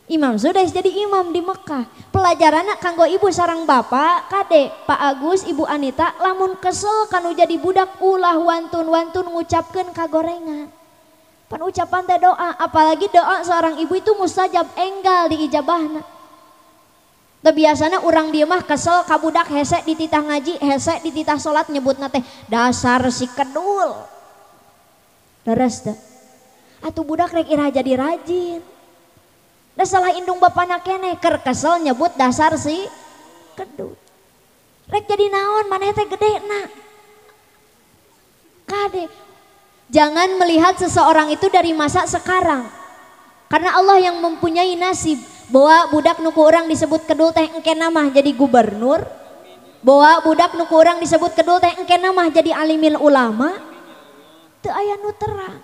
Imam Sudes jadi imam di Mekah. Pelajaranna kanggo ibu sareng bapak, kade Pak Agus, Ibu Anita, lamun kesel kanu jadi budak ulah wantun-wantun ngucapkeun kagorengan. Pan ucapan teh doa, apalagi doa seorang ibu itu mustajab enggal di ijabahna. Teu biasana urang dieu mah kesel ka budak hese dititah ngaji, hese dititah salat nyebutna teh dasar si kedul. Leres teh. Atuh budak rek ira jadi rajin. Da salah indung bapana keneh keur kesel nyebut dasar si kedul. Rek jadi naon maneh teh gedena. Kade. Jangan melihat seseorang itu dari masa sekarang. Karena Allah yang mempunyai nasib bahwa budak nuku orang disebut kedul teh engkena mah jadi gubernur, bahwa budak nuku orang disebut kedul teh engkena mah jadi alimil ulama. Teu aya nu terang.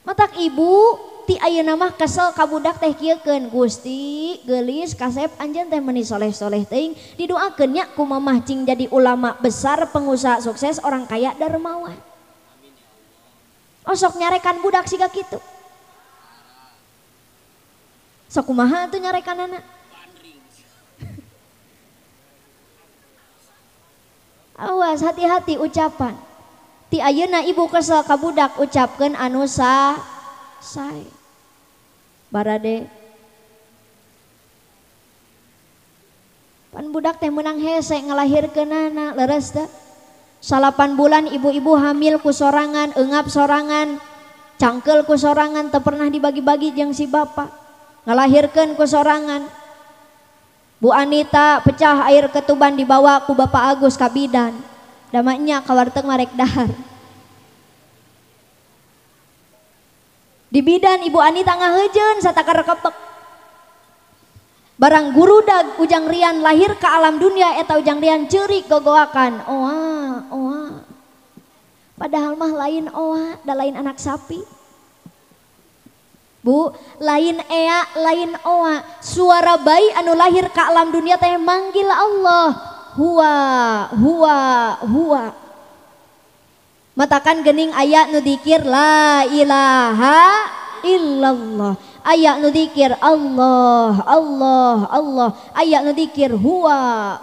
Matak ibu ti ayeuna mah kesel ka budak teh kieukeun, Gusti geulis kasep anjeun teh meuni soleh-soleh teuing, didoakeun nya ku mamah cing jadi ulama besar, pengusaha sukses, orang kaya dermawan. Osok nyarekan budak siga kitu. Sok kumaha tuh nyarekanana? Awas hati-hati ucapan. Ti ayeuna ibu kesel ka budak ucapkeun anu sae. Barade. Pan budak teh meunang hese ngalahirkeunana leres teh. 8 bulan ibu-ibu hamil ku sorangan, eungap sorangan, cangkel ku sorangan, teu pernah dibagi-bagi jeung si bapak. Ngalahirkeun ku sorangan. Bu Anita pecah air ketuban dibawa ku Bapak Agus ka bidan. Damanya ka warteg marek dahar. Di bidan Ibu Anita ngaheujeun satakar kepek. Barang gurudag ujang rian lahir ke alam dunia eta ujang rian ceurik gogoakan. Oa. Padahal mah lain oa, da lain anak sapi. Bu, lain ea, lain oa. Suara bayi anu lahir ke alam dunia teh manggil Allah. Huwa. Matakan geuning aya nu dikir la ilaha illallah. Aya nu dikir Allah. Aya nu dikir huwa.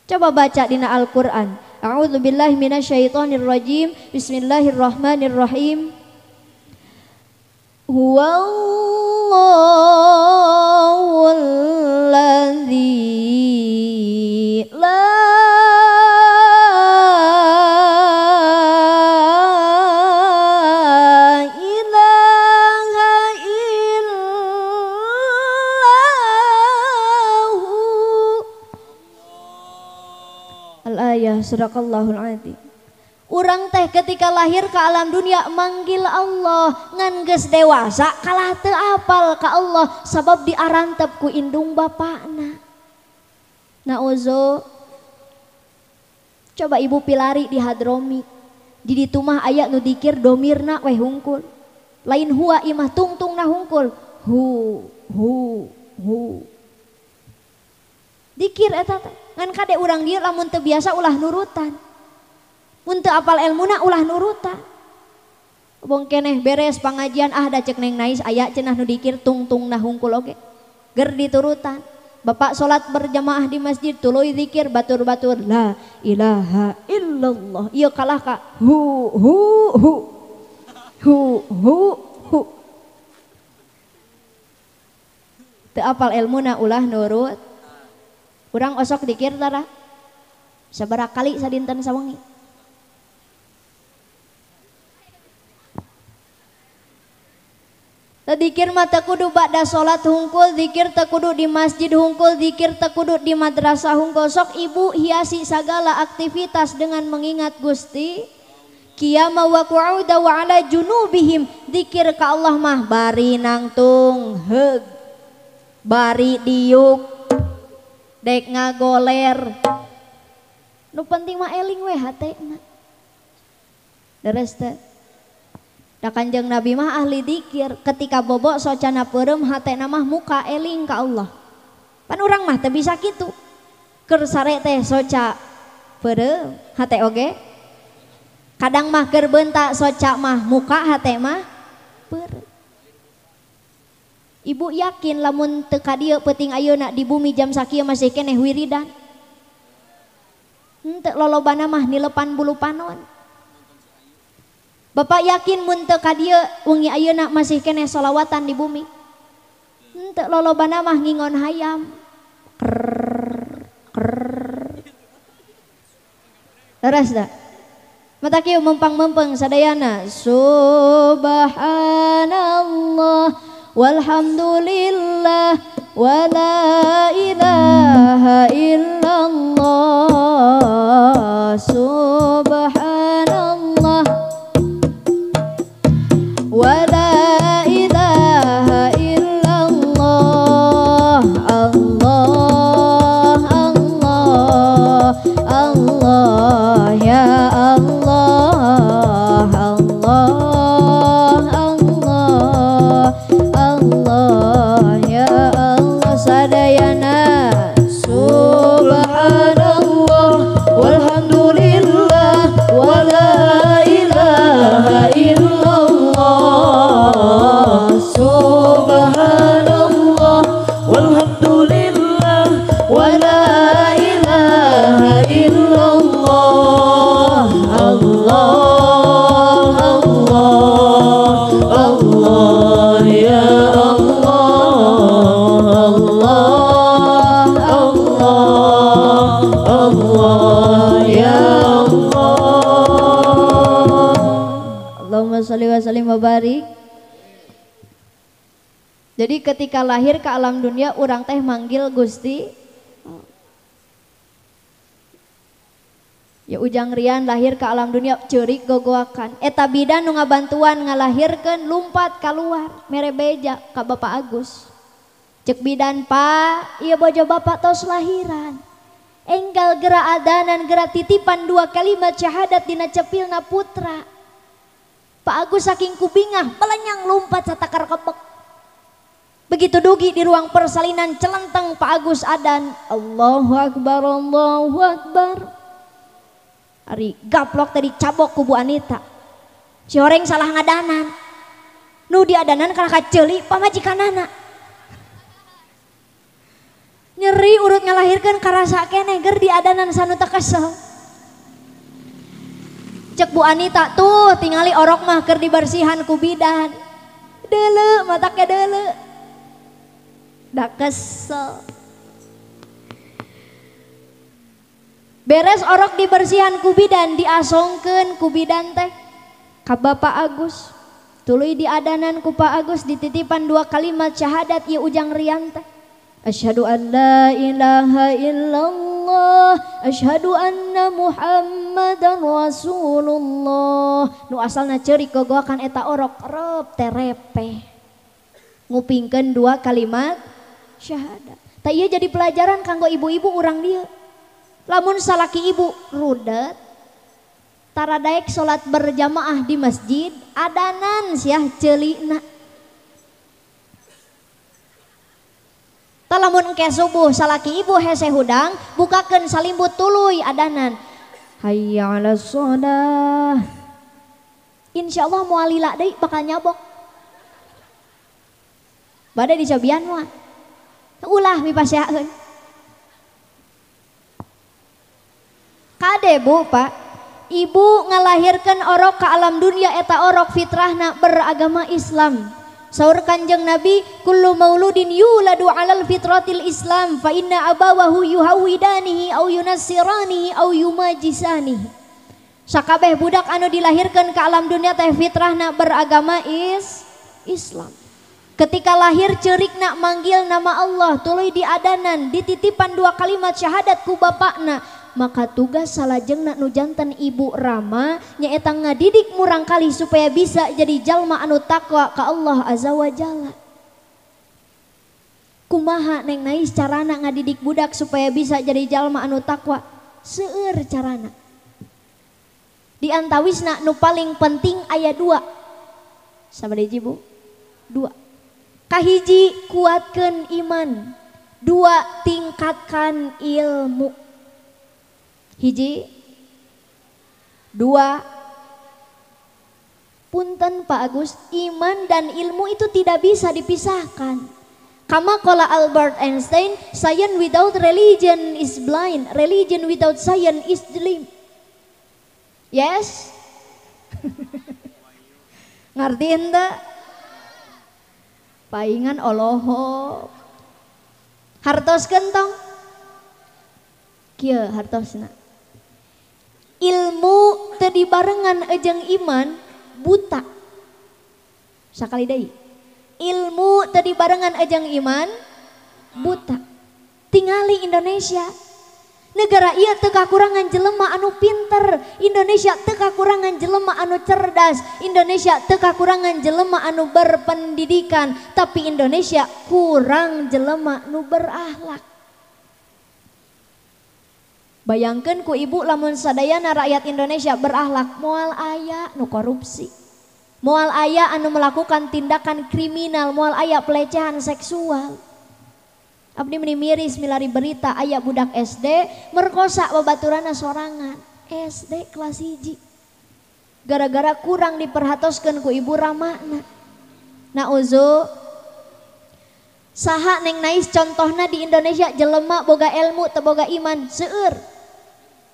Coba baca dina Al-Qur'an. A'udzubillahi minasyaitonirrajim. Bismillahirrahmanirrahim. Huwallahul ladzi la Al-ayah sadaqallahul adzim. Urang teh ketika lahir ke alam dunia manggil Allah, ngan geus dewasa kalah teu apal ka Allah sabab diarantep ku indung bapakna. Nauzo. Coba ibu pilari di Hadromi. Di ditu mah aya nu dikir domirna we hungkul. Lain huwa imah tungtungna hungkul. Hu. Dikir eta teh. Ngan kade urang dieu lamun teu biasa ulah nurutan. Mun teu apal ilmuna ulah nurutan. Bong keneh beres pangajian da cek neng nais aya cenah nu dikir tungtungna hungkul oge. Ger diturutan. Bapak sholat berjamaah di masjid tuluy zikir batur-batur la ilaha illallah. Ieu kalah ka hu hu hu hu hu hu. Teu apal ilmuna ulah nurut. Urang osok dikir tara. Sabaraha kali sadinten sawengi. Dikir mah teu kudu ba'da salat hungkul, zikir teu kudu di masjid hungkul, zikir teu kudu di madrasah hungkul. Sok ibu hiasi sagala aktivitas dengan mengingat Gusti. Qiyama wa qu'uda wa ala junubihim. Zikir ka Allah mah bari nangtung heug, bari diuk, dek ngagoler. Nu penting mah eling we hatena. Deres teh. Da Kanjeng Nabi mah ahli dikir, ketika bobok socana peureum hatena mah muka eling ka Allah. Pan urang mah teu bisa kitu. Keur sare teh soca peureum hate oge. Kadang mah keur beunta soca mah muka hate mah peureum. Ibu yakin lamun teu ka dieu peuting ayeuna di bumi jam sakieu masih keneh wiridan. Henteu lolobana mah nilepan bulu panon. Bapak yakin mun teu ka dieu wengi ayeuna masih keneh sholawatan di bumi. Henteu lolobana mah ngingon hayam. Leres da? Mata kieu mempang-mempeng sadayana. Subhanallah walhamdulillah wa la ilaha illallah. Subhanallah wa la ilaha illallah. Allah Allah Allah ya Allah. Allah Allah Allah ya Allah. Sadayana subhanallah walhamdulillah wa la ilaha illallah. Subhanallah walhamdulillah wa la ilaha illallah. Allah Allah Allah ya Allah. Allah Allah Allah ya Allah. Allahumma sholli wa sallim wa barik. Jadi ketika lahir ke alam dunia urang teh manggil Gusti. Ya ujang rian lahir ke alam dunia ceurik gogoakan. Eta bidan nu ngabantuan ngalahirkeun lumpat keluar mere beja ka Bapak Agus. Cek bidan, "Pak, ieu bojo Bapak tos lahiran. Enggal gera adanan gera titipan 2 kalimat syahadat dina cepilna putra." Pak Agus saking kubingah belenyang lumpat satakar kebek. Begitu dugi di ruang persalinan celenteng Pak Agus adan. Allahu Akbar, Allahu Akbar. Ari gaplok tadi cabok ku Bu Anita. Si horeng salah ngadanan. Nu diadanan kana kaceuli pamajikanana. Nyeri urut ngalahirkeun karasa keneh ger diadanan sanu teu kesel. Cek Bu Anita tuh tingali orok mah keur dibersihan ku bidan. Deuleu matak ge deuleu. Da kesel. Beres orok dibersihan ku bidan diasongkeun ku bidan teh ka Bapak Agus. Tuluy diadanan ku Pak Agus dititipan 2 kalimat syahadat ieu ujang rian teh. Asyhadu an la ilaha illallah, asyhadu anna Muhammadan Rasulullah. Nu asalna ceurik gogoakan eta orok reup terepe. Ngupingkeun 2 kalimat syahadat. Tak ieu jadi pelajaran kanggo ibu-ibu urang dieu. Lamun salaki ibu rudet tara daek salat berjamaah di masjid adanan siah ceulina. Lamun engke subuh salaki ibu hese hudang bukakeun salimbut tuluy adanan. Hayya 'alas shalah. Insyaallah moal deui bakal nyabok. Bade dicobian mah. Ulah mipasyaeun. Kade Bu Pak, ibu ngalahirkan orok ke alam dunia eta orok fitrahna beragama Islam. Saur Kanjeng Nabi, kullu mauludin yuladu alal fitratil Islam fa inna abawahu yuhawidanihi au yunassiranihi au yumajisanihi. Sakabeh budak anu dilahirkan ke alam dunia teh fitrahna beragama Islam. Ketika lahir ceurikna manggil nama Allah, tuluy diadanan, dititipan 2 kalimat syahadat ku bapakna, maka tugas salajengna nu janten ibu Rama nyaeta ngadidik murang kali supaya bisa jadi jalma anu takwa ka Allah azza wa jalla. Kumaha Neng Nais carana ngadidik budak supaya bisa jadi jalma anu takwa? Seueur carana. Di antawisna nu paling penting aya 2. Sabaraha Bu? 2. Kahiji kuatkeun iman, 2 tingkatkan ilmu. Hiji, 2. Punten Pak Agus, iman dan ilmu itu tidak bisa dipisahkan. Kama qala Albert Einstein, science without religion is blind, religion without science is dream. Yes? Ngerti ente? Paingan oloho. Hartos gentong. Kieu hartosna. Ilmu teu dibarengan ejeng iman buta. Sakali deui. Ilmu teu dibarengan ejeng iman buta. Tingali Indonesia. Negara ieu teu kakurangan jelema anu pinter, Indonesia teu kakurangan jelema anu cerdas, Indonesia teu kakurangan jelema anu berpendidikan, tapi Indonesia kurang jelema nu berakhlak. Bayangkeun ku ibu lamun sadayana rakyat Indonesia berakhlak, moal aya nu korupsi, moal aya anu melakukan tindakan kriminal, moal aya pelecehan seksual. Abdi meni miris milari berita aya budak SD merkosa babaturana sorangan, SD kelas 1. Gara-gara kurang diperhatoskeun ku ibu ramana. Nauzu. Saha Neng Nais contohna di Indonesia jelema boga ilmu teu boga iman seueur.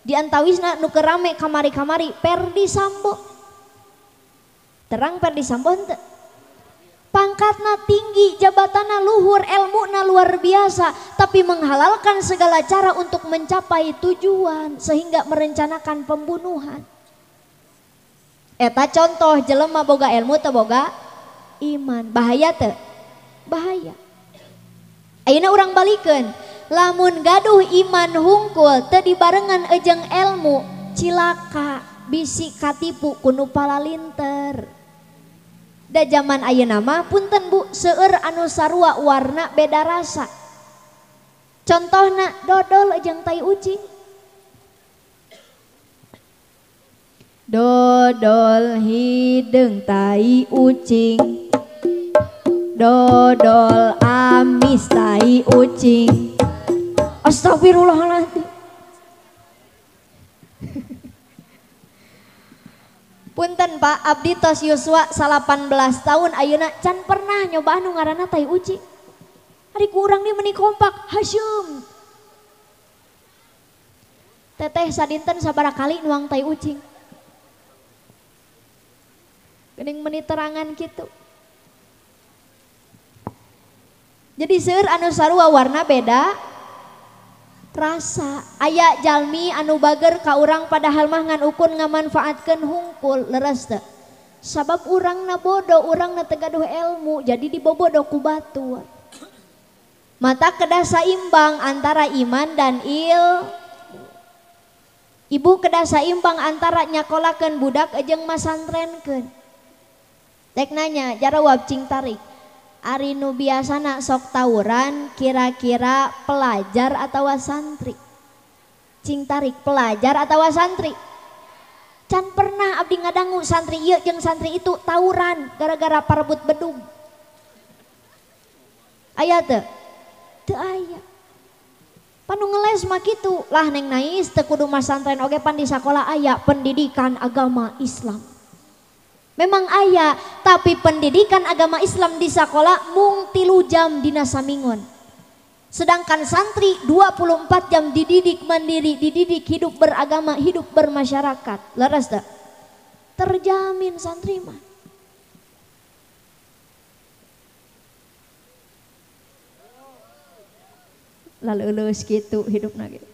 Di antawisna nu keur rame kamari-kamari Perdi Sambo. Terang Perdi Sambo henteu? Pangkatna tinggi, jabatanna luhur, ilmuna luar biasa, tapi menghalalkan segala cara untuk mencapai tujuan sehingga merencanakan pembunuhan. Eta contoh jelema boga ilmu teu boga iman. Bahaya teu? Bahaya. Ayeuna urang balikeun, lamun gaduh iman hungkul teu dibarengan ejeng ilmu, cilaka, bisi katipu kunu palalinter. Da zaman ayeuna mah punten Bu, seueur anu sarua warna beda rasa. Contohna dodol jeung tai ucing. Dodol hideung tai ucing, dodol amis tai ucing. Astagfirullahaladzim. Punten Pak, abdi tos yuswa 18 tahun ayeuna can pernah nyoba anu ngaranna tai ucing. Ari ku urang di meuni kompak, Hasyum. Teteh sadinten sabaraha kali nuang tai ucing. Geuning meuni terangan kitu. Jadi seueur anu sarua warna beda rasa. Aya jalmi anu bager ka urang padahal mah ngan ukun ngamanfaatkeun hungkul leres teu. Sabab urangna bodoh, urangna teu gaduh ilmu, jadi dibobodoh ku batur. Mata kedah saimbang antara iman dan Ibu kedah saimbang antara nyakolakeun budak ejeng masantrenkeun. Tek nanya jarawab cing tarik. Ari nu biasana sok tawuran kira-kira pelajar atau santri? Cing tarik pelajar atau santri? Can pernah abdi ngadangu santri ieu jeung santri itu tawuran gara-gara parebut bedung. Aya teu? Teu aya. Panu ngeles mah kitu lah Neng Nais teu kudu masantren oge pan di sakola aya pendidikan agama Islam. Memang aya, tapi pendidikan agama Islam di sekolah mung 3 jam dina samingon. Sedangkan santri 24 jam dididik mandiri, dididik hidup beragama, hidup bermasyarakat. Leres tak? Terjamin santri mah. Lalu lulus gitu hidupna gitu.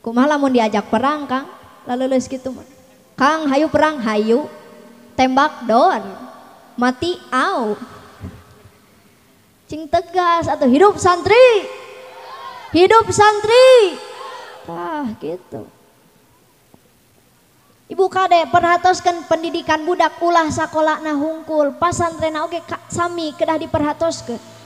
Kumaha lamun diajak perang Kang, lalu lulus gitu mah. Kang hayu perang, hayu. Tembak dor. Mati au. Cing tegas atau hidup santri. Hidup santri. Tah gitu. Ibu kade perhatoskeun pendidikan budak ulah sakolana hungkul, pasantrena oge sami kedah diperhatoskeun.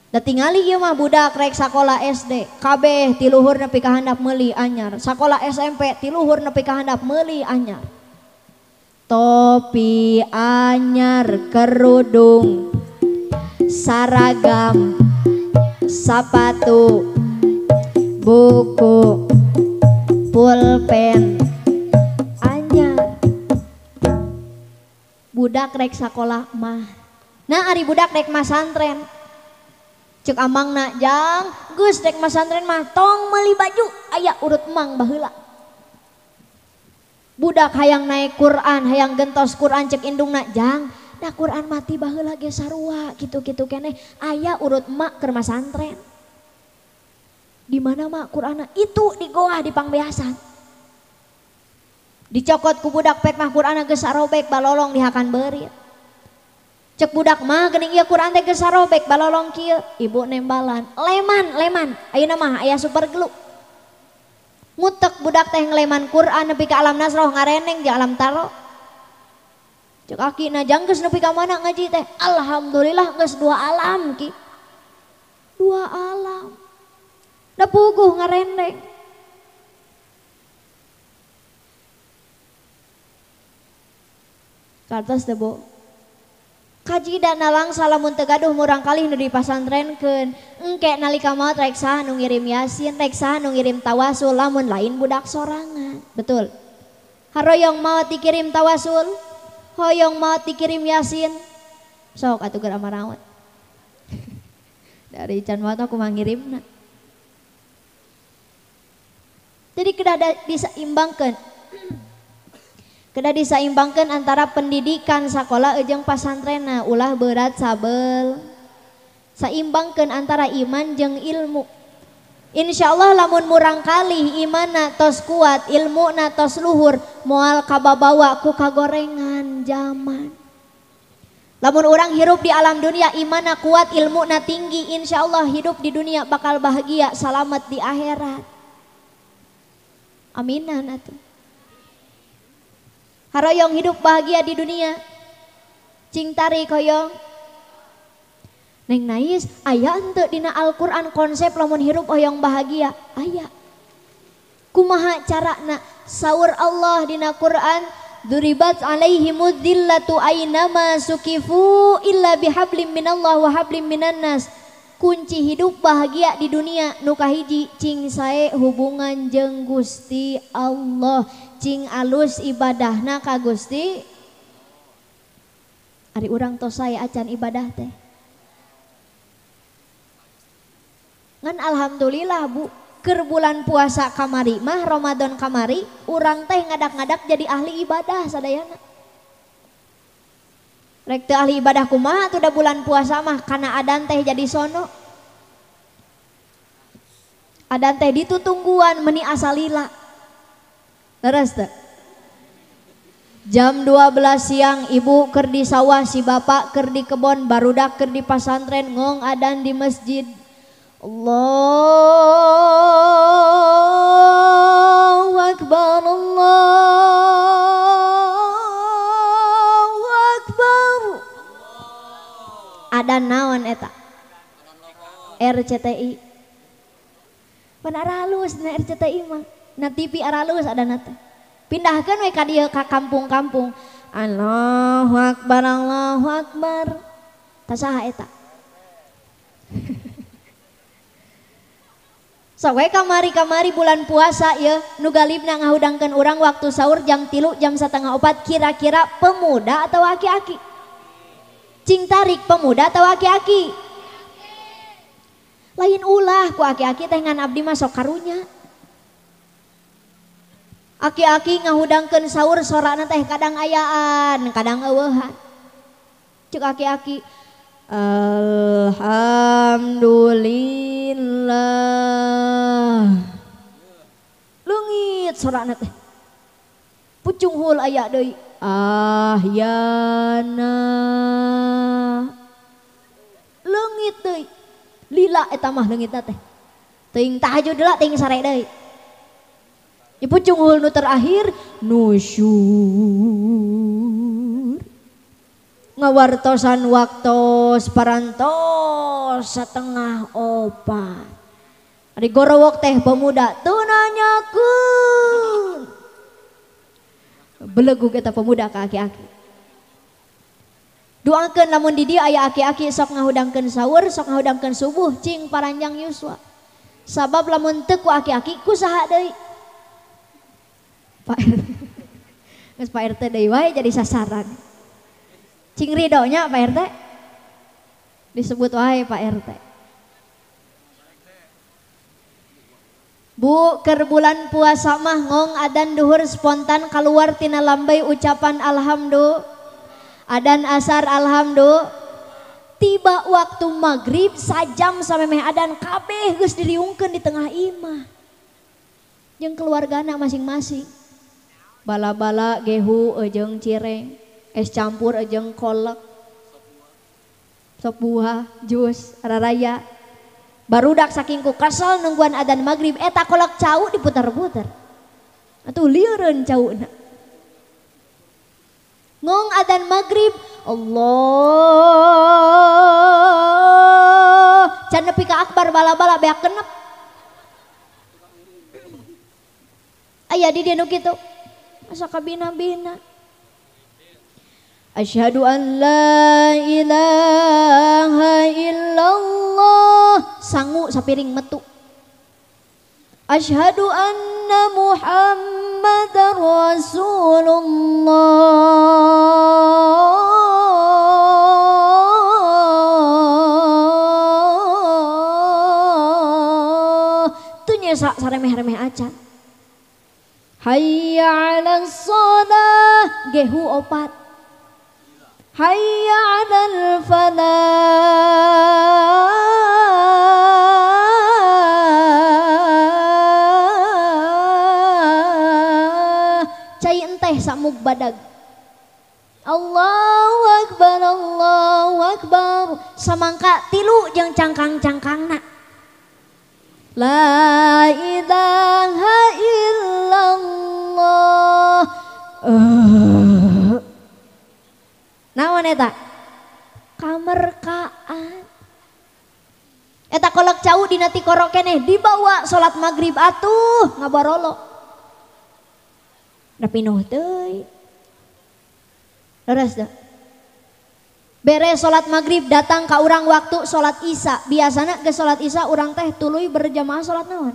Da tingali ieu mah budak rek sakola SD, kabeh ti luhur nepi ka handap meuli anyar. Sakola SMP ti luhur nepi ka handap meuli anyar. Topi anyar, kerudung, saragam, sepatu, buku, pulpen, anyar. Budak rek sakola mah. Nah ari budak rek masantren. Cek amang nak jang, gus dek masantren mah tong meuli baju, aya urut emang baheula. Budak hayang naik Quran, hayang gentos Quran cek indung nak jang, da Quran mati baheula ge sarua, kitu-kitu keneh, aya urut emak keur masantren. Di mana mak Qur'ana? Itu di goa di pangbeasan. Dicokot ku budak pek mah Qur'ana geus sarobek balolong dihakan beurit. Cek budak mah geuning ieu Quran teh geus sarobek balolong kieu, ibu nembalan. Leman, ayeuna mah aya super glue. Ngutek budak teh ngeleman Quran nepi ka alam nasroh ngareneng di alam taro. Cek akina jang geus nepi ka mana ngaji teh? Alhamdulillah geus 2 alam ki. 2 alam. Da puguh ngarendeng. Kartos teh Bu. Kaji dan nalang salamun teu gaduh murang kali nu dipasantrenkeun engke nalika maot rek saha nu ngirim yasin, rek saha nu ngirim tawasul, lamun lain budak sorangan. Betul. Haroyong maot dikirim tawasul, hoyong maot dikirim yasin. Sok atuh keur amarawat. Dari can maot aku mah ngirimna. Jadi kedah diseimbangkeun. Kedah diseimbangkeun antara pendidikan sakola jeung pasantrena ulah berat sabel. Saimbangkeun antara iman jeung ilmu. Insyaallah lamun murang kalih imanna tos kuat, ilmuna tos luhur, moal kababawa ku kagorengan zaman. Lamun orang hirup di alam dunia imanna kuat, ilmuna tinggi, insyaallah hidup di dunia bakal bahagia, selamat di akhirat. Aminan atuh. Haroyong hidup bahagia di dunia. Cing tarik hoyong. Neng nais, aya henteu dina Al-Qur'an konsep lamun hirup hoyong bahagia? Aya. Kumaha carana? Saur Allah dina Qur'an, duribat alaihimud dzillatu ainama sukifu illa bihablim minallah wa hablim minannas. Kunci hidup bahagia di dunia nu kahiji cing sae hubungan jeung Gusti Allah, cing alus ibadahna ka Gusti. Ari urang tos sae acan ibadah teh. Ngan alhamdulillah Bu, keur bulan puasa kamari mah Ramadan kamari urang teh ngadak-ngadak jadi ahli ibadah sadayana. Rek teu ahli ibadah kumaha tuh da bulan puasa mah kana adan teh jadi sono. Adan teh ditutungguan meni asalila. Leres teu? Jam 12 siang ibu keur di sawah, si bapak keur di kebon, barudak keur di pasantren, ngong adan di masjid. Allahu Akbar, Allahu Akbar. Adan naon eta? RCTI. Pan aralus na RCTI mah. Na TV aralus adan teh. Pindahkeun we ka dieu ka kampung-kampung. Allahu Akbar, Allahu Akbar. Tasaha eta? Sok we kamari-kamari bulan puasa ya, nu galibna ngahudangkeun urang waktu sahur jam 3 jam 3:30 kira-kira pemuda atau aki-aki? Cing tarik pemuda atau aki-aki? Lain ulah ku aki-aki teh ngan abdi mah sok karunya. Aki-aki ngahudangkeun saur sorana teh kadang ayaan, kadang eueuhan. Cek aki-aki, alhamdulillah. Leungit sorana teh. Pucung hul aya deui. Ahyana. Leungit deui. Lila eta mah leungitna teh. Teuing tahajud heula teuing sare deui. Pucung hul nu terakhir nusyur. Ngawartosan waktos parantos setengah opat. Ari gorowok teh pemuda teu nanyakeun. Belegug eta pemuda ka aki-aki. Doakeun lamun di dieu aya aki-aki sok ngahudangkeun saur, sok ngahudangkeun subuh cing paranjang yuswa. Sabab lamun teu ku aki-aki ku saha deui? Pak RT. Geus Pak RT deui wae jadi sasaran. Cing ridonya Pak RT. Disebut wae Pak RT. Bu, keur bulan puasa mah ngong adan duhur spontan keluar tina lambai ucapan alhamdulillah. Adan asar alhamdulillah. Tiba waktu maghrib sajam samemeh adan kabeh geus diriungkeun di tengah imah. Jeung keluargana masing-masing. Bala-bala gehu jeung cireng, es campur jeung kolak, sop buah, jus, raraya. Barudak saking ku kesel nungguan adan maghrib eta kolak cau diputer-puter. Atuh lieureun cauna. Ngong adan maghrib, Allah. Can nepi ka akbar bala-bala beak kenep. Aya di dieu nu kitu. Asa kabina-bina. Asyhadu an la ilaha illallah. Sangu sapiring metu. Asyhadu anna Muhammadar Rasulullah. Tunya saremeh-remeh acan. Hayya 'alas shalah gehu opat. Hayya 'alal falah. Cai enteh samug badag. Allahu akbar, Allahu akbar. Samangka tilu jeung cangkang-cangkangna. La ilaha illallah. Naon eta? Kamerkaan. Eta kolak cau dina ti korok keneh dibawa salat maghrib atuh ngabarolo. Da pinuh teuy. Leres da. Beres salat maghrib datang ka urang waktu salat isya. Biasana ke salat isya urang teh tuluy berjamaah salat naon?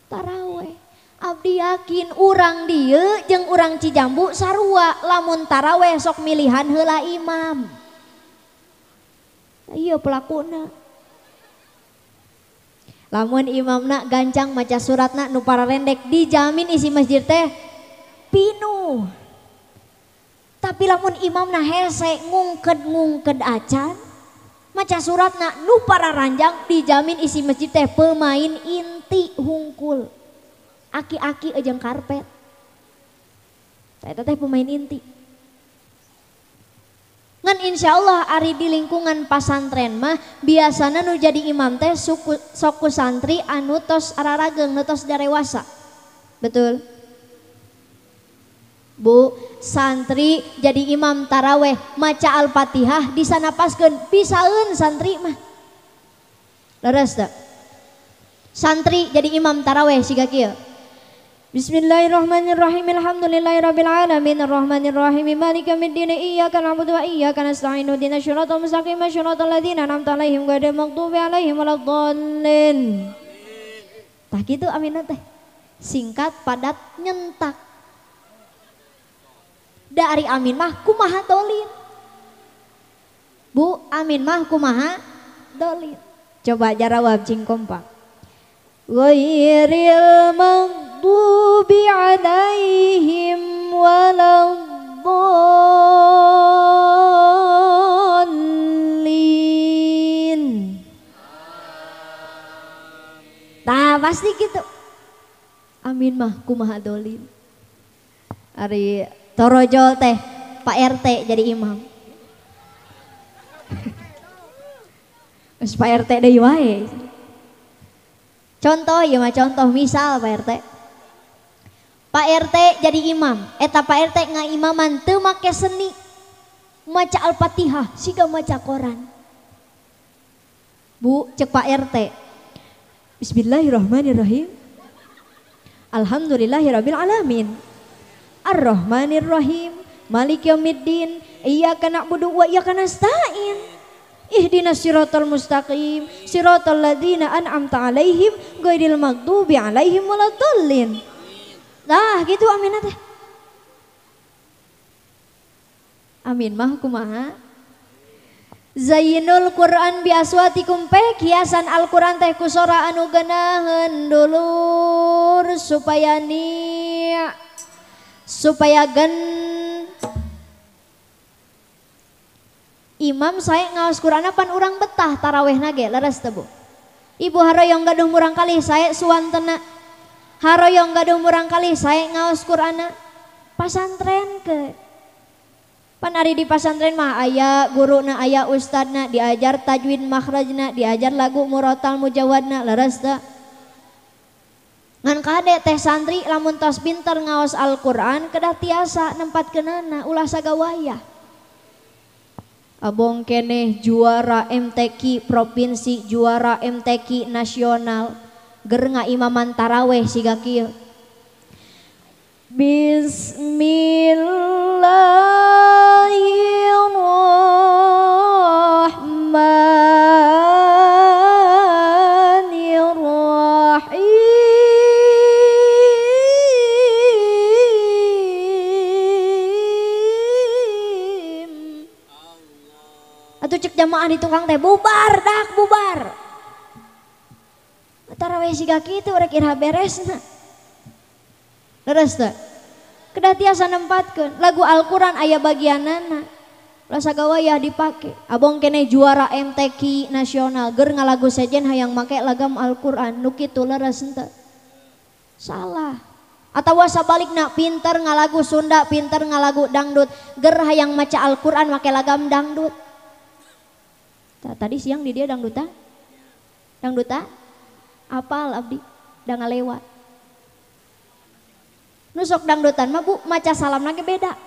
Taraweh. Abdi yakin urang dieu jeung urang Cijambu sarua lamun taraweh sok milihan heula imam. Ieu pelakuna. Lamun imamna gancang maca suratna nu pararendek dijamin isi masjid teh pinuh. Tapi lamun imamna hese ngungked acan maca suratna nu pararanjang dijamin isi masjid teh pemain inti hungkul. Aki-aki jeung karpet. Eta teh pemain inti. Ngan insyaallah ari di lingkungan pasantren mah biasana nu jadi imam teh sok santri anu tos ararageng nu tos darewasa. Betul? Bu, santri jadi imam taraweh maca Al-Fatihah disanapaskeun pisaeun santri mah. Leres da. Santri jadi imam taraweh siga kieu. Bismillahirrahmanirrahim. Alhamdulillahirabbil alamin arrahmanirrahim maliki yaumiddin iyyaka na'budu wa iyyaka nasta'in ihdinas siratal mustaqim siratal ladzina an'amta 'alaihim ghairil maghdubi 'alaihim waladdallin. Tah kitu aminna teh. Singkat, padat, nyentak. Da ari amin mah kumaha dolin. Bu, amin mah kumaha dolin. Coba jarawab cing kompak. Ghairil maghdubi alaihim waladdallin. Tah pasti gitu. Amin mah kumaha dolin. Ari torojol teh Pak RT jadi imam. Terus Pak RT deui wae. Contoh ya mah contoh misal Pak RT. Pak RT jadi imam. Eta Pak RT ngaimaman teu make seni. Maca Al-Fatihah siga maca Quran. Bu, cek Pak RT. Bismillahirrahmanirrahim. Alhamdulillahirabbil alamin. Ar-Rahmanir-Rahim. Maliki yaumiddin. Iyyaka na'budu wa iyyaka nasta'in. Ihdinas siratal mustaqim. Siratal ladzina an'amta 'alaihim ghairil maghdubi 'alaihim waladdallin. Nah, gitu amin teh. Amin mah kumaha? Zayyinul Quran bi aswatikum pek hiasan Al-Quran teh ku sora anu geunaheun dulur supaya gen imam saya ngaos Quran pan urang betah taraweh nage leres teu Bu. Ibu haroyong gaduh murang kali saya suwantena. Haroyong gaduh murang kali saya ngaos Qur'ana pasantren ke. Pan ari di pasantren mah aya guruna aya ustadna diajar tajwid makhrajna, diajar lagu murotal mujawadna leres teu. Ngan kade teh santri lamun tos pinter ngaos Al-Qur'an kedah tiasa nempatkeunana ulah sagawaya. Abong keneh juara MTQ provinsi, juara MTQ nasional, ger ngaimaman taraweh siga kieu. Atuh cek jamaah di tukang teh bubar dak bubar. Taraweh siga kitu rek irha beresna. Leres teh. Kedah tiasa nempatkeun lagu Al-Qur'an aya bagianana. Ulah sagawaya dipake. Abong keneh juara MTQ nasional ger ngalagu sejen hayang make lagam Al-Qur'an nu kitu leres henteu. Salah. Atawa sabalikna pinter ngalagu Sunda, pinter ngalagu dangdut, ger hayang maca Al-Qur'an make lagam dangdut. Tadi siang di dia dangdutan? Dangdutan? Apal abdi? Da ngalewat. Nusok dangdutan mah Bu maca salam lagi beda.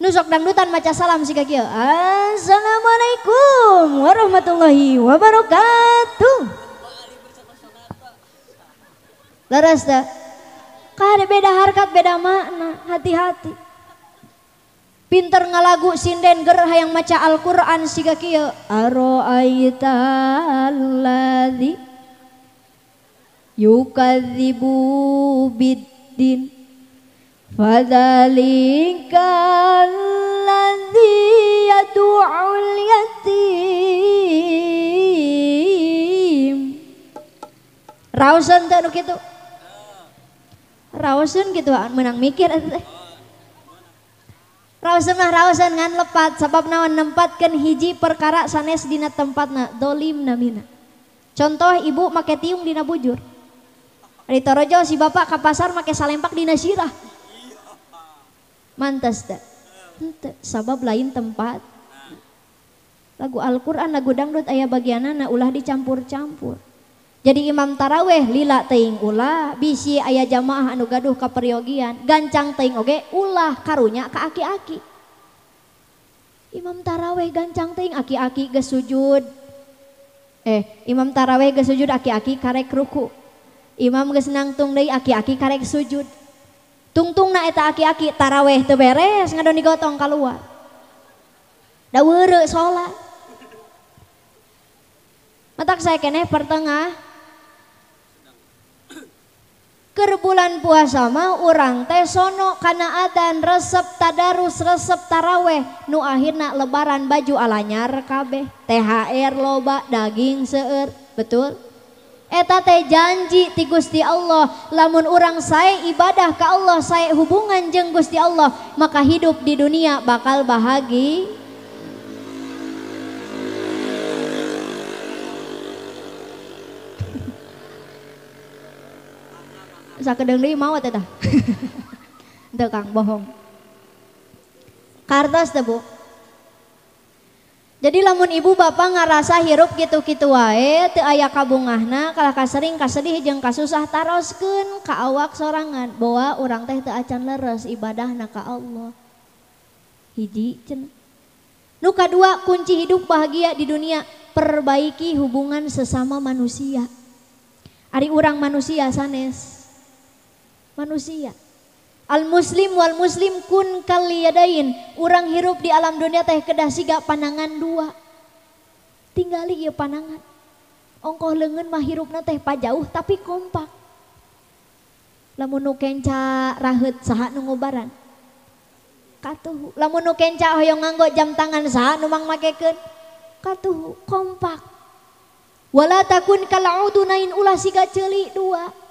Nusok dangdutan maca salam siga kieu. Assalamualaikum warahmatullahi wabarakatuh. Leres teh. Kade beda harkat beda makna, hati-hati. Pinter ngalagu sinden ger hayang maca Al-Qur'an siga kieu. Ara'aita alladzi yukadzibu biddin fadzalikal ladzi yad'ul yatim. Raoseun teh nu kitu. Raoseun kitu menang mikir teh. Raoseun mah raoseun ngan lepat sabab naon nempatkeun hiji perkara sanes dina tempatna dolim namina. Contoh ibu make tiung dina bujur. Ari torojo si bapak ka pasar make salempak dina sirah. Mantes teh. Henteu sabab lain tempat. Lagu Al-Qur'an lagu dangdut aya bagianana ulah dicampur-campur. Jadi imam taraweh lila teuing ulah bisi aya jamaah anu gaduh kaperyogian gancang teuing oge ulah karunya ka aki-aki. Imam taraweh gancang teuing aki-aki geus sujud. Imam taraweh geus sujud aki-aki karek ruku. Imam geus nangtung deui aki-aki karek sujud. Tungtungna eta aki-aki taraweh teu beres ngadon digotong kaluar. Da weureu salat. Matak saya keneh pertengah Keur bulan puasa mah urang teh sono kana adzan resep tadarus resep taraweh nu akhirna lebaran baju alanyar kabeh THR loba daging seueur betul eta teh janji ti Gusti Allah lamun urang sae ibadah ka Allah sae hubungan jeung Gusti Allah maka hidup di dunia bakal bahagia. Sakedeung deui maot eta. Teu Kang bohong. Kartos teh Bu. Jadi lamun ibu bapak ngarasa hirup gitu-gitu wae teu aya kabungahna kalah kasering kasedih jeung kasusah taroskeun ka awak sorangan bahwa urang teh teu acan leres ibadahna ka Allah. Hiji cenah. Nu kadua kunci hidup bahagia di dunia perbaiki hubungan sesama manusia. Ari urang manusia sanes manusia. Al muslim wal muslim kun kaliyadain. Urang hirup di alam dunia teh kedah siga panangan dua. Tinggali ieu panangan. Ongkoh leungeun mah hirupna teh pajauh tapi kompak. Lamun nu kenca raheut saha nu ngobaran? Katuhu. Lamun nu kenca hoyong nganggo jam tangan saha nu mang makekeun? Katuhu, kompak. Wala takun kalaudunain ulah siga ceuli dua.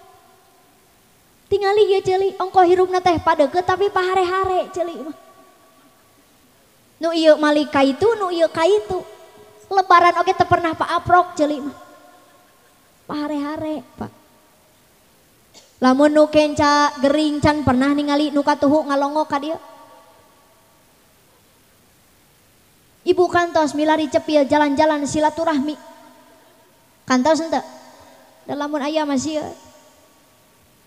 Tingali ya celi, ongko hirupna teh padeukeut tapi pahare-hare celi mah. Nu ieu mali ka itu, nu ieu ka itu. Lebaran oge teu pernah paaprok celi mah. Pahare-hare, Pak. Lamun nu kenca gering can pernah ningali nu katuhu ngalongo ka dieu. Ibu kantos milari cepil jalan-jalan silaturahmi. Kantos henteu? Da lamun aya masih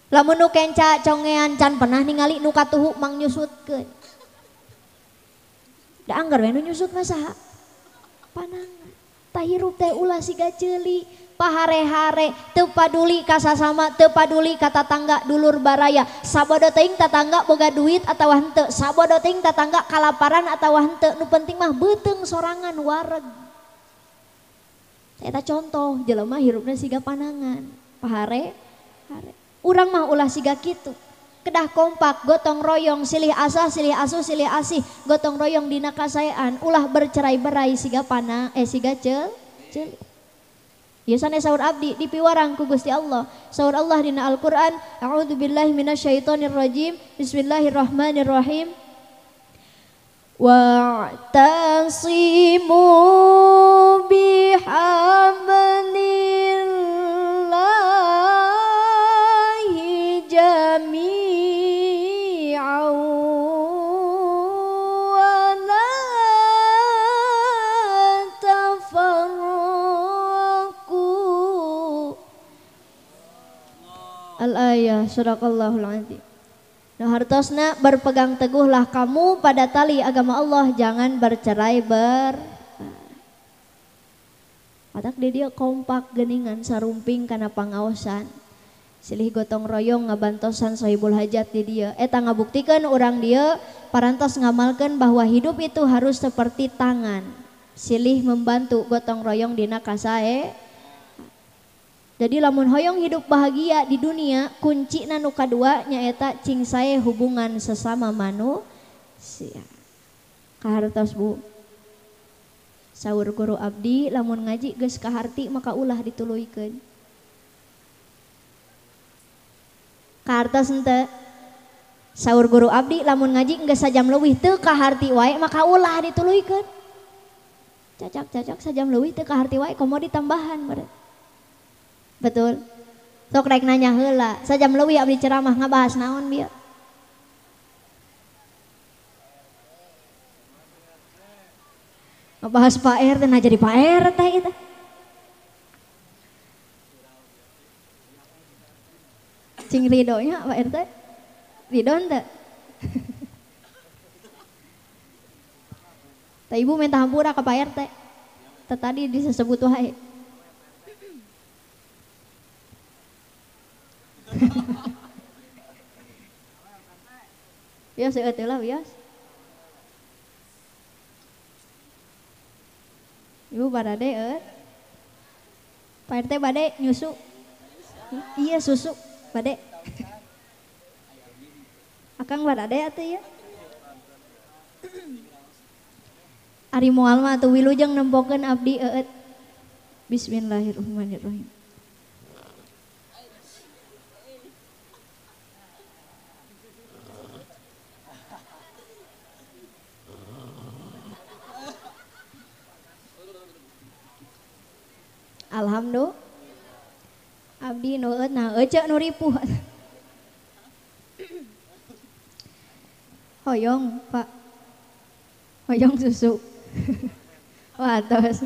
lamun nu kenca congean can pernah ningali nu katuhu mang nyusutkeun. Da anggar we nu nyusut mah saha? Panangan. Tah hirup teh ulah siga ceuli, pahare-hare, teu paduli ka sasama, teu paduli ka tatangga dulur baraya. Sabodo teuing tatangga boga duit atawa henteu, sabodo teuing tatangga kalaparan atawa henteu, nu penting mah beuteung sorangan wareg. Eta contoh jelema hirupna siga panangan, pahare-hare. Urang mah ulah siga kitu. Kedah kompak, gotong royong, silih asah, silih asuh, silih asih, gotong royong dina kasaean, ulah bercerai-berai siga siga ceuli. Ieu sanes saur abdi dipiwarang ku Gusti Allah. Saur Allah dina Al-Qur'an, a'udzubillahi minasyaitonirrajim. Bismillahirrahmanirrahim. Wa'tasimu bihablillahi jami'an wa la tafarraqu. Al-ayah suraqallahul azim. Nah hartosna berpegang teguhlah kamu pada tali agama Allah, jangan bercerai padak di dia kompak geningan sarumping kana pangaosan. Silih gotong royong ngabantosan sahibul hajat di dia. Eta ngabuktikeun urang dia parantos ngamalkeun bahwa hidup itu harus seperti tangan. Silih membantu gotong royong dina kasae. Jadi lamun hoyong hidup bahagia di dunia, kunci nu kadua nyaeta cing sae hubungan sesama manusia. Kahartos Bu. Saur guru abdi lamun ngaji geus kaharti maka ulah dituluykeun. Kahartos henteu? Saur guru abdi lamun ngaji geus sajam leuwih teu kaharti wae maka ulah dituluykeun. Cacak sajam leuwih teu kaharti wae komo ditambahan berarti. Betul. Sok rek nanya heula, sajam leuwih abdi ceramah ngabahas naon bieu? Ngabahas Pak RT, nah jadi Pak RT kita. Cing ridonya Pak RT? Ridho henteu? Tah ibu minta hampura ka Pak RT. Tadi disebut wae. Bias seueur lah bias. Ibu barade Pak RT bade nyusu. Iya susu bade. Akang barade atuh ya. Ari moal mah atuh wilujeng nempokeun abdi eut. Bismillahirrahmanirrahim. Alhamdulillah. Abdi nu eut nah ece nu ripuh. Hoyong, Pak. Hoyong susu. Wah, tos.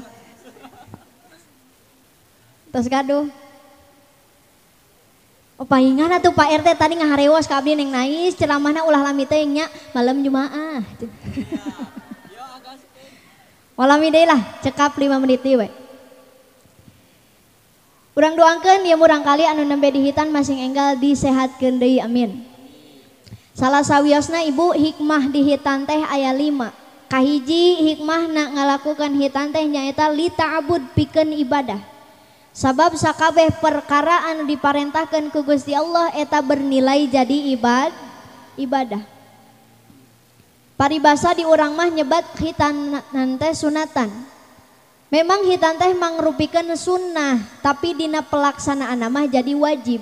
Tos gaduh. Oh, paingan atuh Pak RT tadi ngaharewas ka abdi neng nais ceramahna ulah lami teh nya malam Jumaah. Walami deui lah, cekap 5 menit deui we. Urang doangkeun ieu murang kali anu nembe dihitan masing enggal disehatkeun deui amin. Salah sawiosna ibu hikmah dihitan teh aya 5. Kahiji hikmahna ngalakukan hitan teh nyaeta li ta'abud pikeun ibadah. Sabab sakabeh perkara anu diparentahkeun ku Gusti Allah eta bernilai jadi ibadah. Paribasa di urang mah nyebat hitan teh sunatan. Memang hitan teh mangrupikeun sunnah, tapi dina pelaksanaan mah jadi wajib.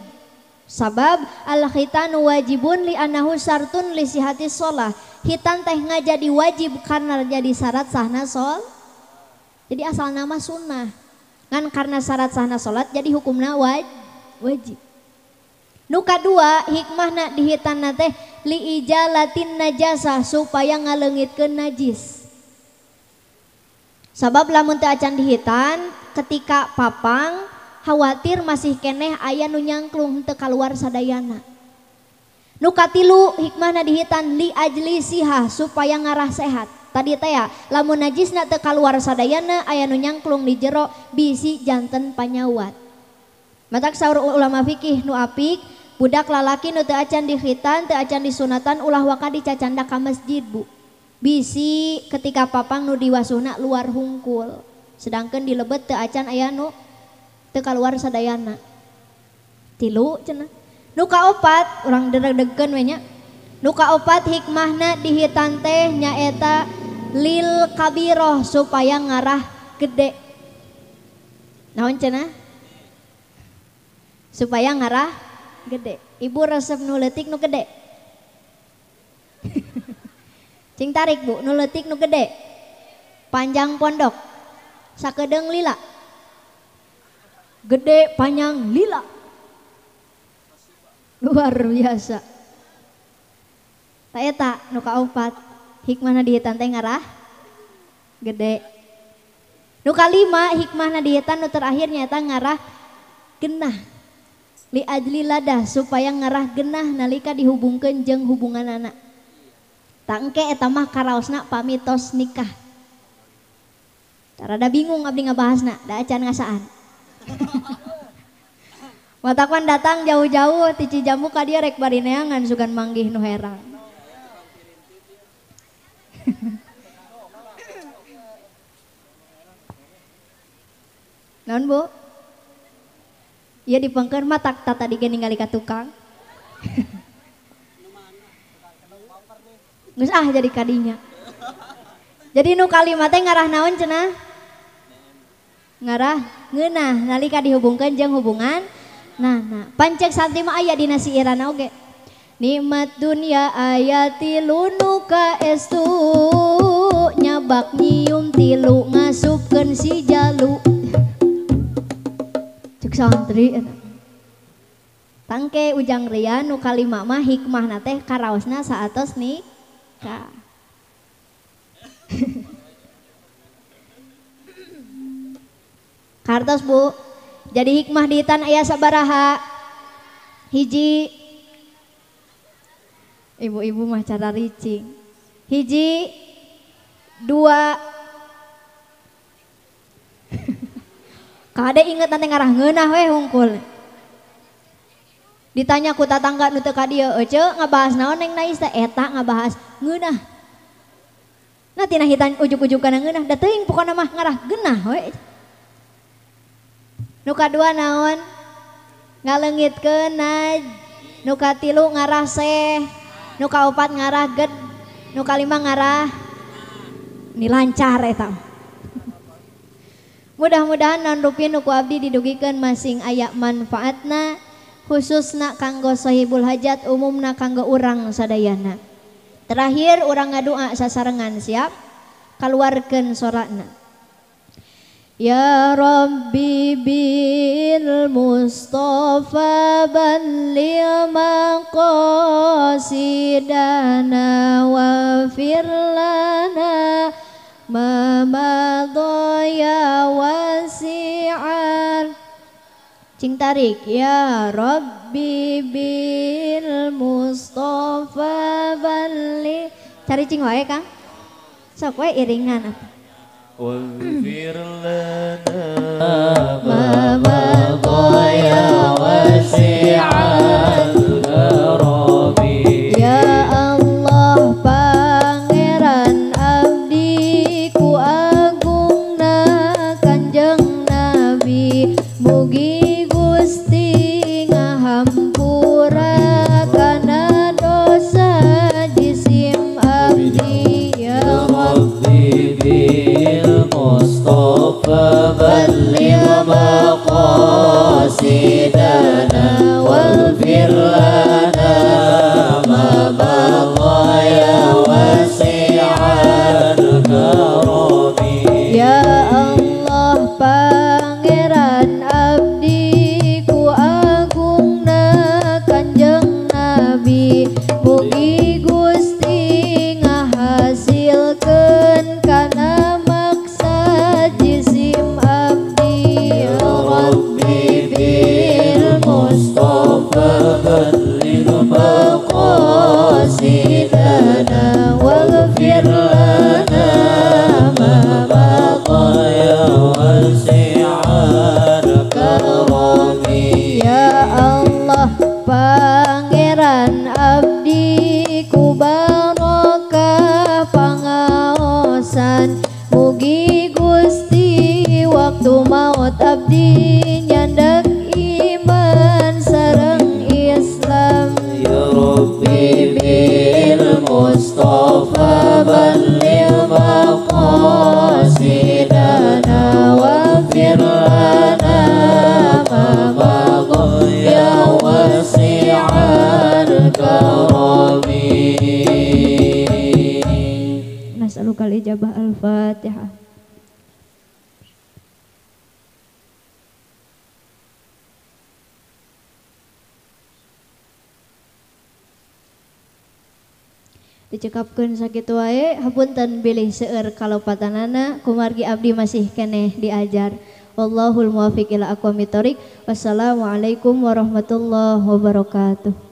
Sabab al-khitanu wajibun li anahu syartun li sihati sholah. Hitan teh ngajadi wajib karena jadi syarat sahna sol. Jadi asal nama sunnah. Ngan karena syarat sahna sholat jadi hukumna wajib. Nu kadua hikmahna di hitanna teh li ijalatin najasah supaya ngaleungitkeun najis. Sabab lamun teu acan dihitan ketika papang khawatir masih keneh aya nu nyangklung teu kaluar sadayana. Nu katilu hikmahna dihitan li ajli siha supaya ngarah sehat. Tadi teh ya lamun najisna teu kaluar sadayana aya nu nyangklung di jero bisi janten panyawat. Matak saur ulama fikih nu apik budak lalaki nu teu acan dihitan teu acan disunatan ulah waka dicacanda ka masjid bu. Bisi ketika papang nu diwasuhna luar hungkul. Sedangkan di lebet teu acan aya nu teu kaluar sadayana. Tilu cenah. Nu kaopat urang deg-degan we nya. Nu kaopat hikmahna dihitan teh nyaeta lil kabiroh supaya ngarah gede. Naon cenah? Supaya ngarah gede. Ibu resep nu leutik nu gede. Cing tarik bu, nu leutik nu gede. Panjang pondok. Sakedeung lila. Gede panjang lila. Luar biasa. Ta eta nu kaopat hikmahna dihitan teh ngarah gede. Nu kalima hikmahna dihitan nu terakhir nyaeta ngarah genah. Li ajli ladah supaya ngarah genah nalika dihubungkeun jeung hubunganana. Ta engke eta mah karaosna pamitos nikah. Rada bingung abdi ngabahasna, da acan ngasaan. Watakwan datang jauh-jauh ti Cijamu ka dieu rek bari neangan sugan manggih nu herang. Naon bu? Ieu dipengkeun mah tak tadi ge ningali ka tukang. Geus jadi kadinya. Jadi nu kalimat teh ngarah naon cenah? Ngarah ngeunah nalika dihubungkeun jeung hubungan. Nah, pancek santi mah aya dina siirana oge. Nikmat dunia ayati lunuka estu nyabak nyium tilu ngasupkeun si jalu. Cek santri eta. Tangke ujang ria nu kalima mah hikmahna teh karaosna saatos nikah. Kartos bu. Jadi hikmah dihitan aya sabaraha? Hiji. Ibu-ibu mah cara ricing. Hiji, 2. Kade inget nanti ngarah ngeunah we hungkul. Ditanya ku tatangga nu teu ka dieu, "Ece ngabahas naon neng Nais teh?" Eta ngabahas ngeunah. Nah tina hitan ujug-ujug kana ngeunah, da teuing pokona mah ngarah geunah we. Nu kadua naon? Ngaleungitkeun naj. Nu katilu ngarah Nu kaopat ngarah ged, nu kalima ngarah ini lancar eta. Mudah-mudahan non rupi nu ku abdi didugikeun masing aya manfaatna khususna kanggo sahibul hajat umumna kanggo urang sadayana. Terakhir urang ngadua sasarengan siap kaluarkeun soratna. Ya Rabbi bil Mustafa balligh maqasidana wa firlana ma madaya wasi'an. Cing tarik ya Rabbi bil Mustafa balligh. Cari cing wae Kang. Sok wae iringan apa. واغفر لنا ما مضى يا واسع الكرم Ya Allah Pangeran abdi ku agungna Kanjeng Nabi mugi Gusti ngahampura kana dosa jisim abdi ya ربي بالمصطفى بلغ مقاصدنا واغفر لنا ما مضى يا واسع الكرم Ya Allah Pangeran abdi ku agungna Kanjeng Nabi mugi Gusti ngahasilkeun kana maksad jisim abdi ya Rabbi bil المصطفى بلغ maqasidana waghfir lana ma maqad يا واسع الكرم Ya Allah Pangeran abdi ku barokah pangaosan mugi Gusti waktu maut abdi nyandak iman sareng Islam يا ربي بالمصطفى بلغ مقاصدنا واغفر لنا ما مضى يا واسع الكرم Nas'alukal ijabah al-Fatihah. Dicekapkeun sakitu wae hapunten bilih seueur kalopatanana kumargi abdi masih keneh diajar. Wallahul muwaffiq ila aqwamit thoriq. Wassalamualaikum warahmatullahi wabarakatuh.